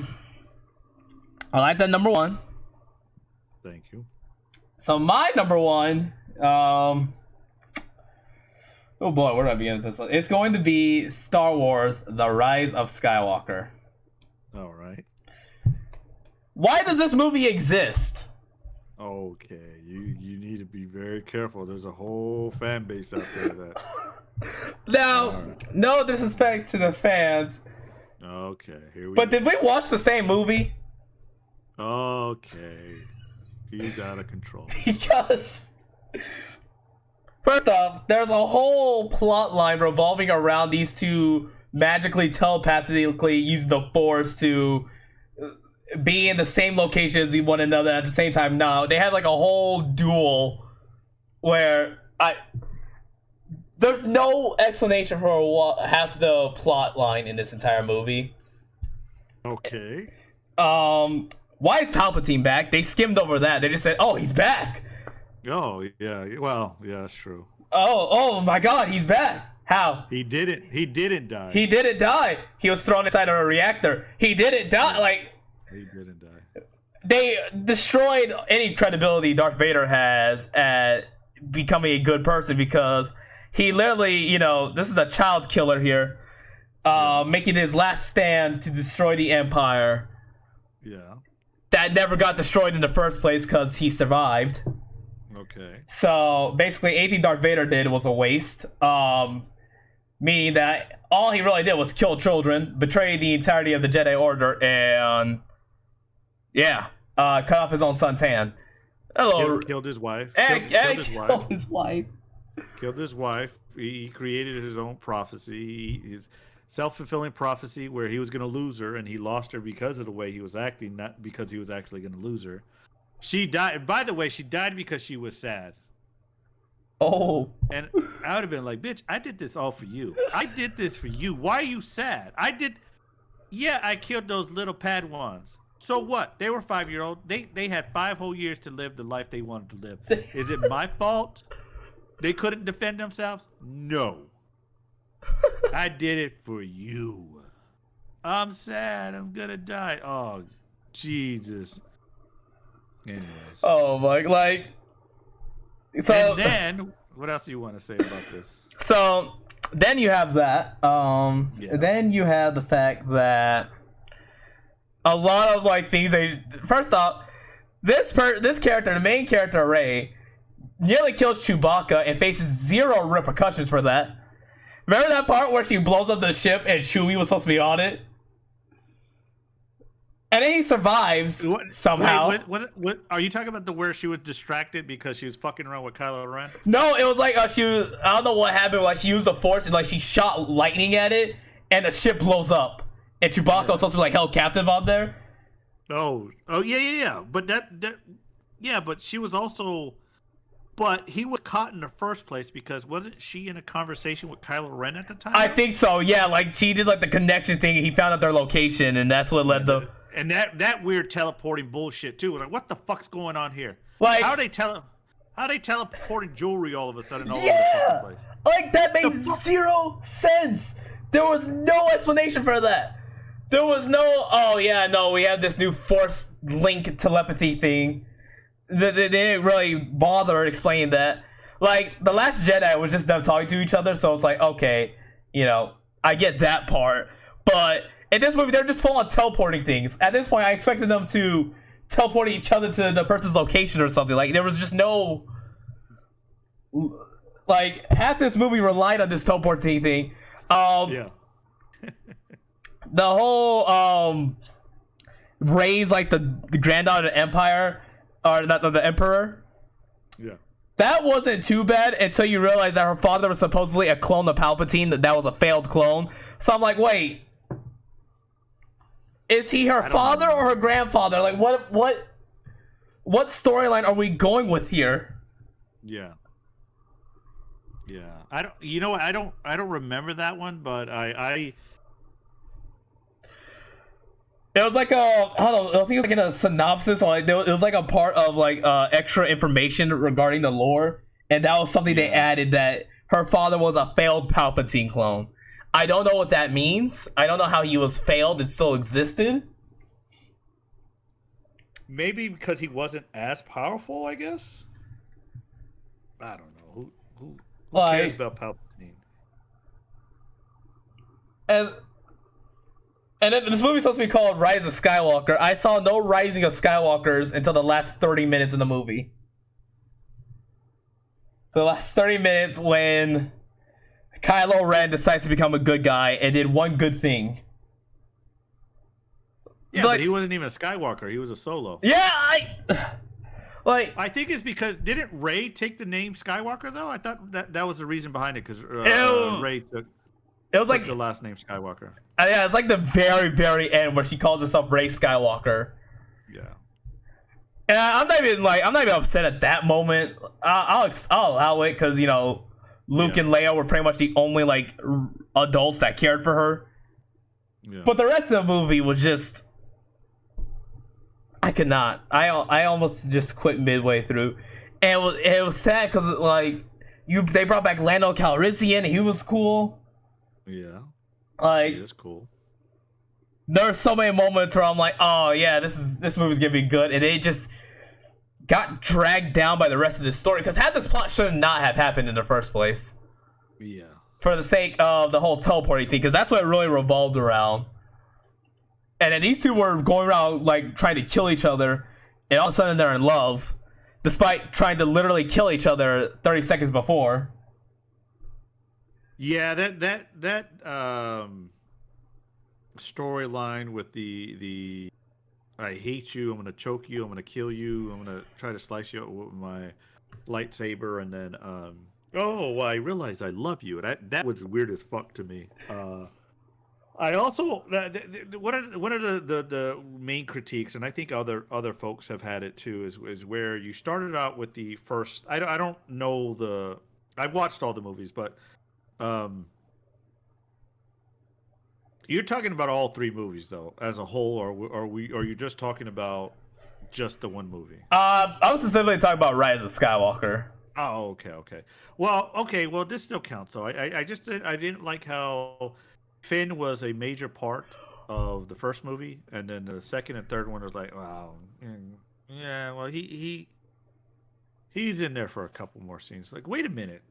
A: like that number one.
B: Thank you.
A: So my number one, oh boy, where do I begin with this? It's going to be Star Wars: The Rise of Skywalker.
B: All right.
A: Why does this movie exist?
B: Okay, you need to be very careful. There's a whole fan base out there that.
A: Now, no disrespect to the fans.
B: Okay, here we.
A: But did we watch the same movie?
B: Okay, he's out of control.
A: Because first off, there's a whole plot line revolving around these two magically telepathically using the Force to be in the same location as one another at the same time. No, they had like a whole duel where there's no explanation for half the plot line in this entire movie.
B: Okay.
A: Why is Palpatine back? They skimmed over that. They just said, "Oh, he's back."
B: Oh yeah. Well, yeah, that's true.
A: Oh my God, he's back. How?
B: He didn't die.
A: He didn't die. He was thrown inside of a reactor. He didn't die. Like,
B: he didn't die.
A: They destroyed any credibility Darth Vader has at becoming a good person because he literally, you know, this is a child killer here, making his last stand to destroy the Empire.
B: Yeah.
A: that never got destroyed in the first place because he survived.
B: Okay.
A: So basically, anything Darth Vader did was a waste. Meaning that all he really did was kill children, betray the entirety of the Jedi Order, and cut off his own son's hand. Hello.
B: Killed his wife.
A: And
B: Killed his wife.
A: his wife.
B: Killed his wife. He created his own prophecy, his self-fulfilling prophecy, where he was going to lose her, and he lost her because of the way he was acting, not because he was actually going to lose her. She died. By the way, she died because she was sad.
A: Oh.
B: And I would have been like, bitch, I did this all for you. I did this for you. Why are you sad? Yeah, I killed those little Padawans. So what? They were 5-year-old. They had 5 whole years to live the life they wanted to live. Is it my fault they couldn't defend themselves? No. I did it for you. I'm sad. I'm gonna die. Oh, Jesus. Anyways.
A: Oh my, like. So
B: and then, what else do you want to say about this?
A: So then you have that. Then you have the fact that a lot of like things. First off, this character, the main character Rey, nearly kills Chewbacca and faces 0 repercussions for that. Remember that part where she blows up the ship and Chewie was supposed to be on it? And then he survives somehow.
B: Wait, what? Are you talking about the where she was distracted because she was fucking around with Kylo Ren?
A: No, it was like she was. I don't know what happened. Like she used the Force and like she shot lightning at it, and the ship blows up, and Chewbacca was supposed to be like held captive on there.
B: Oh, yeah. But but she was also. But he was caught in the first place because wasn't she in a conversation with Kylo Ren at the time?
A: I think so. Yeah, like she did like the connection thing. And he found out their location, and that's what led them.
B: And that weird teleporting bullshit too. Like, what the fuck's going on here?
A: Like,
B: how they teleporting jewelry all of a sudden all over
A: yeah,
B: the fucking place?
A: Like that made 0 sense. There was no explanation for that. There was no. Oh yeah, no, we have this new Force link telepathy thing. They didn't really bother explaining that. Like the Last Jedi was just them talking to each other, so it's like okay, I get that part, but. In this movie, they're just full on teleporting things. At this point, I expected them to teleport each other to the person's location or something. Like, there was just no... Like, half this movie relied on this teleporting thing.
B: Yeah.
A: The whole, Rey's, like, the granddaughter of the Empire, or the Emperor.
B: Yeah.
A: That wasn't too bad until you realize that her father was supposedly a clone of Palpatine, that was a failed clone. So I'm like, wait... Is he her father or her grandfather? Like, what storyline are we going with here?
B: Yeah. I don't. You know what? I don't remember that one, but I.
A: It was like I don't know. I think it was like in a synopsis, or like it was like a part of like extra information regarding the lore, and that was something they added that her father was a failed Palpatine clone. I don't know what that means. I don't know how he was failed and still existed.
B: Maybe because he wasn't as powerful, I guess. I don't know. Who cares about Palpatine?
A: And then this movie's supposed to be called Rise of Skywalker. I saw no rising of Skywalkers until the last 30 minutes in the movie. The last 30 minutes when Kylo Ren decides to become a good guy and did one good thing.
B: Yeah, but he wasn't even a Skywalker. He was a Solo.
A: Yeah,
B: I think it's because didn't Rey take the name Skywalker though? I thought that was the reason behind it because Rey took.
A: It was like
B: the last name Skywalker.
A: Yeah, it's like the very, very end where she calls herself Rey Skywalker.
B: Yeah.
A: And I'm not even upset at that moment. I'll allow it because Luke and Leia were pretty much the only like adults that cared for her. Yeah. But the rest of the movie was just, I could not. I almost just quit midway through, and it was sad because like they brought back Lando Calrissian. He was cool.
B: Yeah.
A: Like,
B: he is cool.
A: There are so many moments where I'm like, oh yeah, this movie's gonna be good, and it just got dragged down by the rest of this story because half this plot should not have happened in the first place.
B: Yeah.
A: For the sake of the whole teleporting thing, because that's what it really revolved around. And then these two were going around like trying to kill each other, and all of a sudden they're in love, despite trying to literally kill each other 30 seconds before.
B: Yeah, that storyline with the I hate you, I'm gonna choke you, I'm gonna kill you, I'm gonna try to slice you up with my lightsaber, and then oh, I realize I love you. That was weird as fuck to me. I also one of the main critiques, and I think other folks have had it too, is where you started out with the first. I don't know I've watched all the movies, but you're talking about all three movies though as a whole, or are you just talking about just the one movie?
A: I was specifically talking about Rise of Skywalker.
B: Oh, okay. Well, this still counts though. I didn't like how Finn was a major part of the first movie, and then the second and third one was like, wow, yeah. Well, he's in there for a couple more scenes. Like, wait a minute,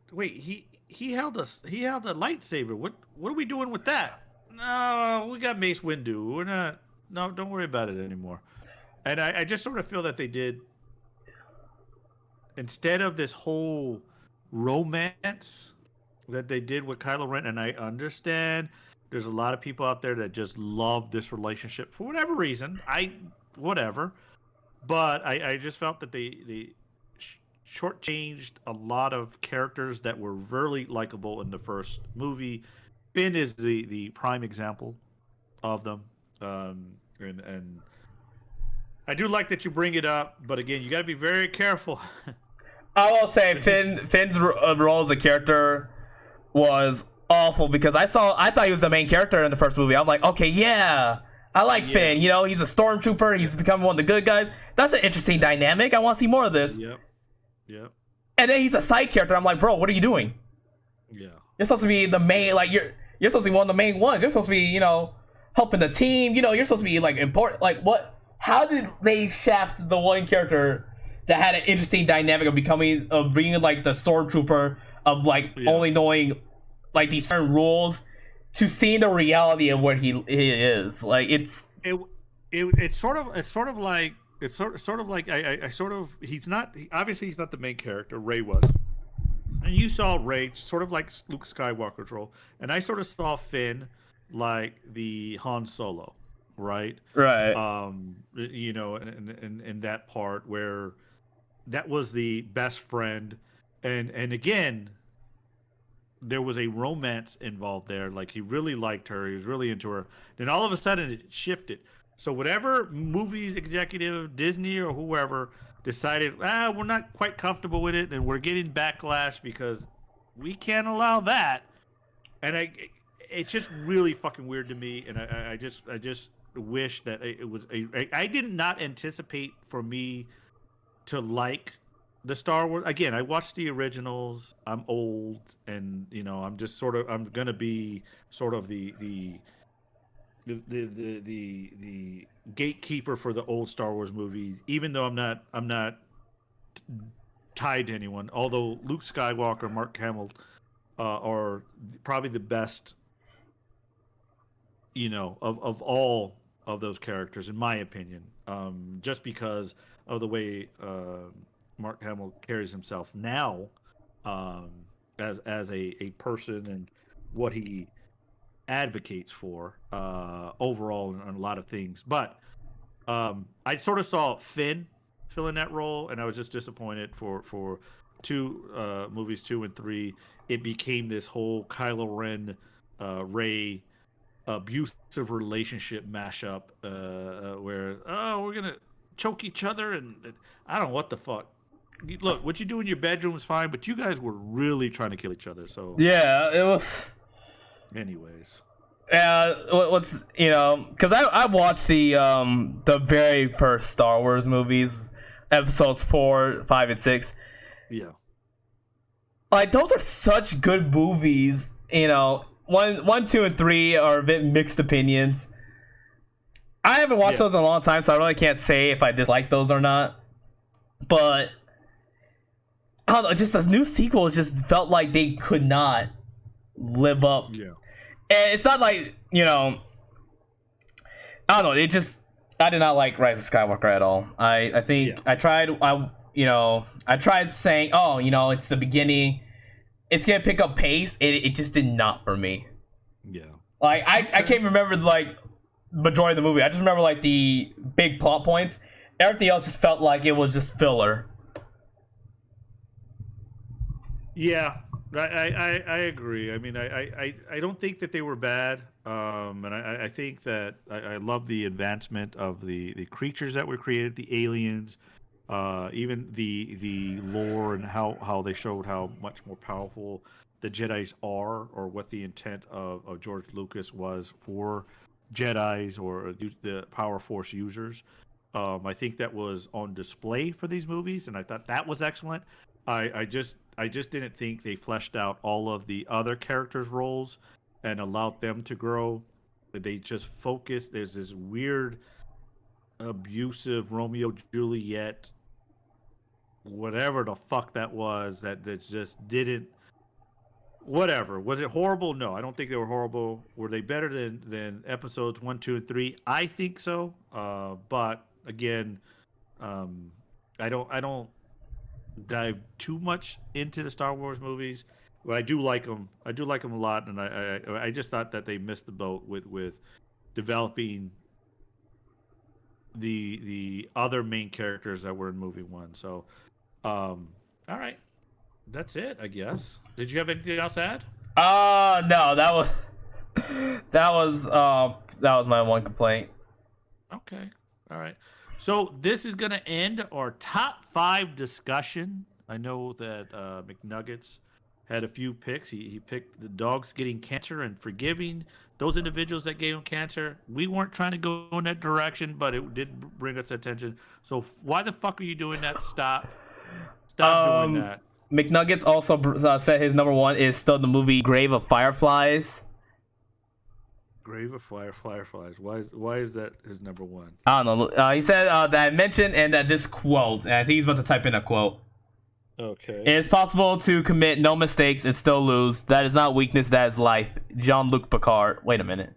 B: he held a lightsaber. What are we doing with that? No, we got Mace Windu. We're not. No, don't worry about it anymore. And I just sort of feel that they did, instead of this whole romance that they did with Kylo Ren, and I understand there's a lot of people out there that just love this relationship for whatever reason. Whatever. But I just felt that they shortchanged a lot of characters that were really likable in the first movie. Finn is the prime example of them. And I do like that you bring it up, but again, you got to be very careful.
A: I will say Finn's role as a character was awful, because I thought he was the main character in the first movie. I'm like, okay, yeah, I like Finn. You know, he's a stormtrooper. He's becoming one of the good guys. That's an interesting dynamic. I want to see more of this.
B: Yep.
A: And then he's a side character. I'm like, bro, what are you doing?
B: Yeah.
A: You're supposed to be the main. Like you're supposed to be one of the main ones. You're supposed to be, helping the team. You're supposed to be like important. Like what? How did they shaft the one character that had an interesting dynamic of being like the stormtrooper of like only knowing like these certain rules to seeing the reality of what he is? Like it's
B: sort of like he's not, obviously he's not the main character. Rey was, and you saw Rey sort of like Luke Skywalker's role, and I sort of saw Finn like the Han Solo, right? In that part where that was the best friend, and again, there was a romance involved there. Like he really liked her, he was really into her. Then all of a sudden it shifted. So whatever movies executive, Disney or whoever, decided, we're not quite comfortable with it, and we're getting backlash because we can't allow that. And it's just really fucking weird to me. And I just wish that it was I did not anticipate for me to like the Star Wars. Again, I watched the originals. I'm old, and I'm gonna be sort of the gatekeeper for the old Star Wars movies, even though I'm not tied to anyone. Although Luke Skywalker, Mark Hamill are probably the best, of all of those characters, in my opinion. Just because of the way Mark Hamill carries himself now, as a person, and what he advocates for overall on a lot of things. But I sort of saw Finn fill in that role, and I was just disappointed for movies 2 and 3. It became this whole Kylo Ren, Rey abusive relationship mashup, where we're gonna choke each other, and I don't know what the fuck. Look, what you do in your bedroom is fine, but you guys were really trying to kill each other. So
A: yeah, it was.
B: Anyways,
A: what's because I watched the very first Star Wars movies, episodes 4, 5, and 6.
B: Yeah,
A: like those are such good movies. 1, 2, and 3 are a bit mixed opinions. I haven't watched those in a long time, so I really can't say if I dislike those or not. But I don't know, just this new sequel just felt like they could not live up.
B: Yeah.
A: And it's not like, I don't know. I did not like Rise of Skywalker at all. I think
B: Yeah.
A: I tried saying, oh, it's the beginning. It's gonna pick up pace. It just did not for me.
B: Yeah.
A: Like I
B: Okay.
A: can't remember like majority of the movie. I just remember like the big plot points. Everything else just felt like it was just filler.
B: Yeah, I agree. I mean, I don't think that they were bad, and I think that I love the advancement of the creatures that were created, the aliens, even the lore and how they showed how much more powerful the Jedi's are, or what the intent of George Lucas was for Jedi's or the Power Force users. I think that was on display for these movies, and I thought that was excellent. I just didn't think they fleshed out all of the other characters' roles and allowed them to grow. They just focused. There's this weird, abusive Romeo Juliet, whatever the fuck that was. That just didn't. Whatever. Was it horrible? No, I don't think they were horrible. Were they better than episodes 1, 2, and 3? I think so. But again, um, I don't dive too much into the Star Wars movies, but I do like them. I do like them a lot, and I just thought that they missed the boat with developing the other main characters that were in movie one. So, all right, that's it, I guess. Did you have anything else to add?
A: No, that was that was my one complaint.
B: Okay. All right. So this is going to end our top 5 discussion. I know that McNuggets had a few picks. He picked the dogs getting cancer and forgiving those individuals that gave him cancer. We weren't trying to go in that direction, but it did bring us attention. So why the fuck are you doing that? Stop. Stop doing that.
A: McNuggets also said his number one is still the movie Grave of Fireflies.
B: Grave of Fireflies. Why is that his number one?
A: I don't know. He said that I mentioned and that this quote, and I think he's about to type in a quote.
B: Okay.
A: It is possible to commit no mistakes and still lose. That is not weakness, that is life. Jean-Luc Picard. Wait a minute.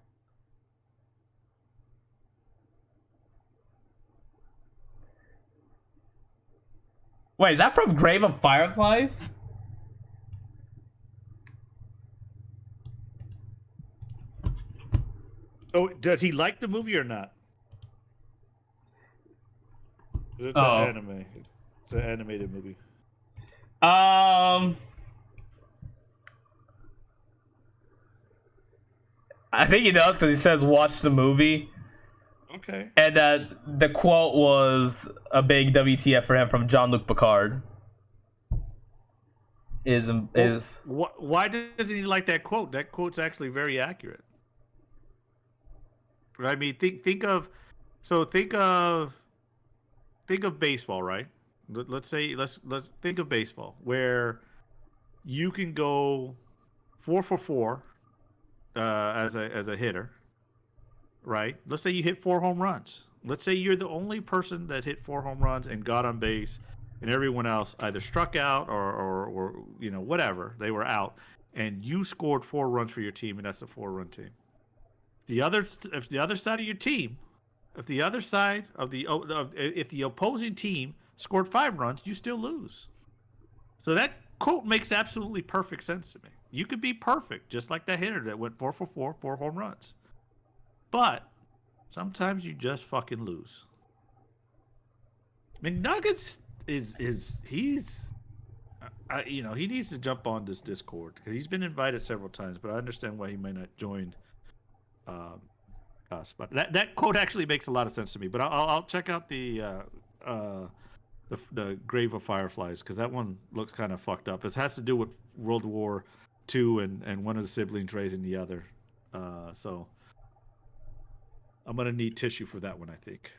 A: Wait, is that from Grave of Fireflies?
B: Oh, does he like the movie or not? It's
A: Oh.
B: an anime. It's an animated movie.
A: I think he does because he says watch the movie,
B: Okay.
A: and the quote was a big WTF for him from Jean-Luc Picard. Is
B: Why doesn't he like that quote? That quote's actually very accurate. I mean, think of baseball, right? Let's think of baseball where you can go 4 for 4 as a hitter, right? Let's say you hit 4 home runs. Let's say you're the only person that hit 4 home runs and got on base, and everyone else either struck out or whatever, they were out, and you scored 4 runs for your team, and that's a 4-run team. If the other side of your team, if the opposing team scored 5 runs, you still lose. So that quote makes absolutely perfect sense to me. You could be perfect, just like that hitter that went 4 for 4, 4 home runs. But sometimes you just fucking lose. McNuggets he needs to jump on this Discord because he's been invited several times, but I understand why he may not join us. But that quote actually makes a lot of sense to me. But I'll check out the Grave of Fireflies because that one looks kind of fucked up. It has to do with World War II and one of the siblings raising the other. So I'm gonna need tissue for that one, I think.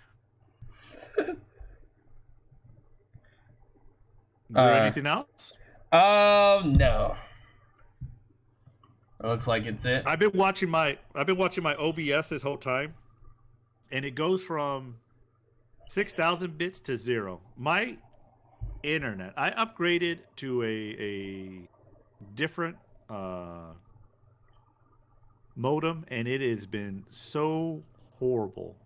B: Is there anything else?
A: No. It looks like it's it.
B: I've been watching my OBS this whole time, and it goes from 6,000 bits to 0. My internet, I upgraded to a different modem, and it has been so horrible.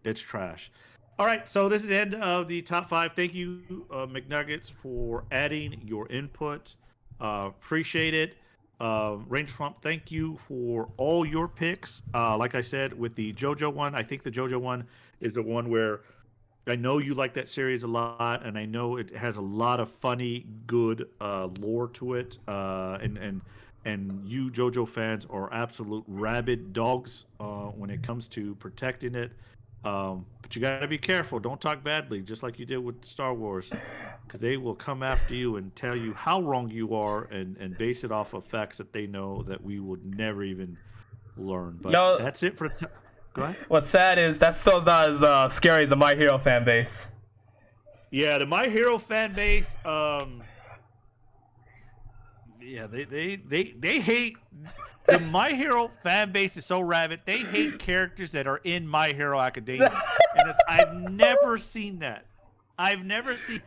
B: It's trash. All right, so this is the end of the top 5. Thank you, McNuggets, for adding your input. Appreciate it. Ranger Swamp, thank you for all your picks. Like I said, with the JoJo one, I think the JoJo one is the one where I know you like that series a lot, and I know it has a lot of funny, good lore to it. And you JoJo fans are absolute rabid dogs when it comes to protecting it. But you got to be careful. Don't talk badly, just like you did with Star Wars, because they will come after you and tell you how wrong you are, and base it off of facts that they know that we would never even learn. But
A: No.
B: that's it for Go ahead.
A: What's sad is that still's not as scary as the My Hero fan base.
B: Yeah, the My Hero fan base. Yeah, they hate. The My Hero fan base is so rabid. They hate characters that are in My Hero Academia, and I've never seen that. I've never seen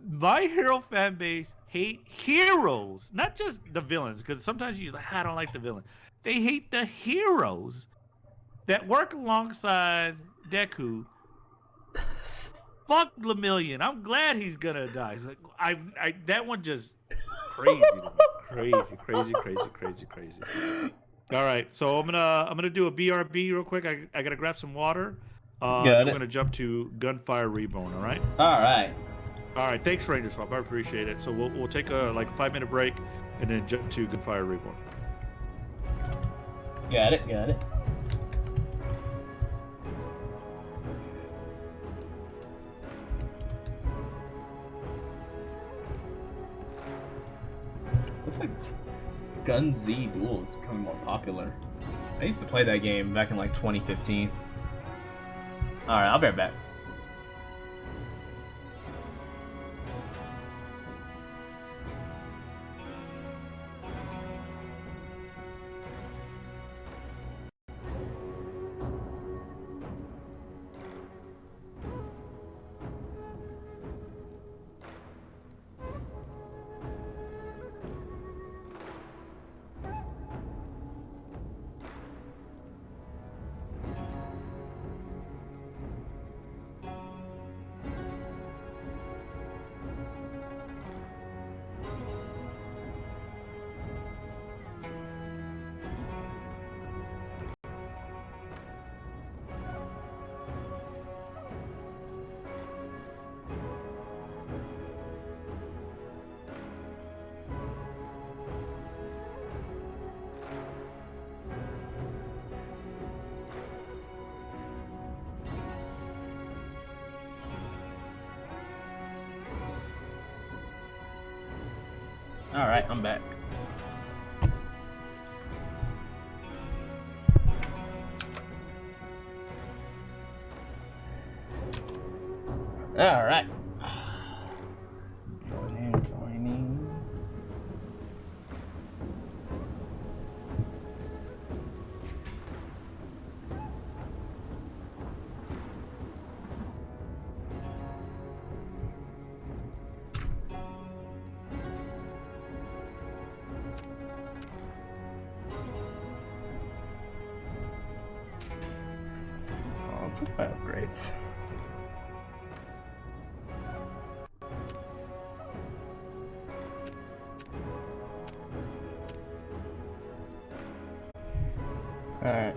B: My Hero fan base hate heroes, not just the villains. Because sometimes I don't like the villain. They hate the heroes that work alongside Deku. Fuck Lemillion. I'm glad he's gonna die. It's like that one just crazy, crazy. All right, so I'm gonna do a BRB real quick. I gotta grab some water. We're gonna jump to Gunfire Reborn. All right. All right. Thanks, Ranger Swap. I appreciate it. So we'll take a 5-minute break and then jump to Gunfire Reborn.
A: Got it. Looks like Gun Z Duel is becoming more popular. I used to play that game back in like 2015. Alright, I'll be right back. Alright, I'm back. Alright. Joining. Let's look at my upgrades. Alright.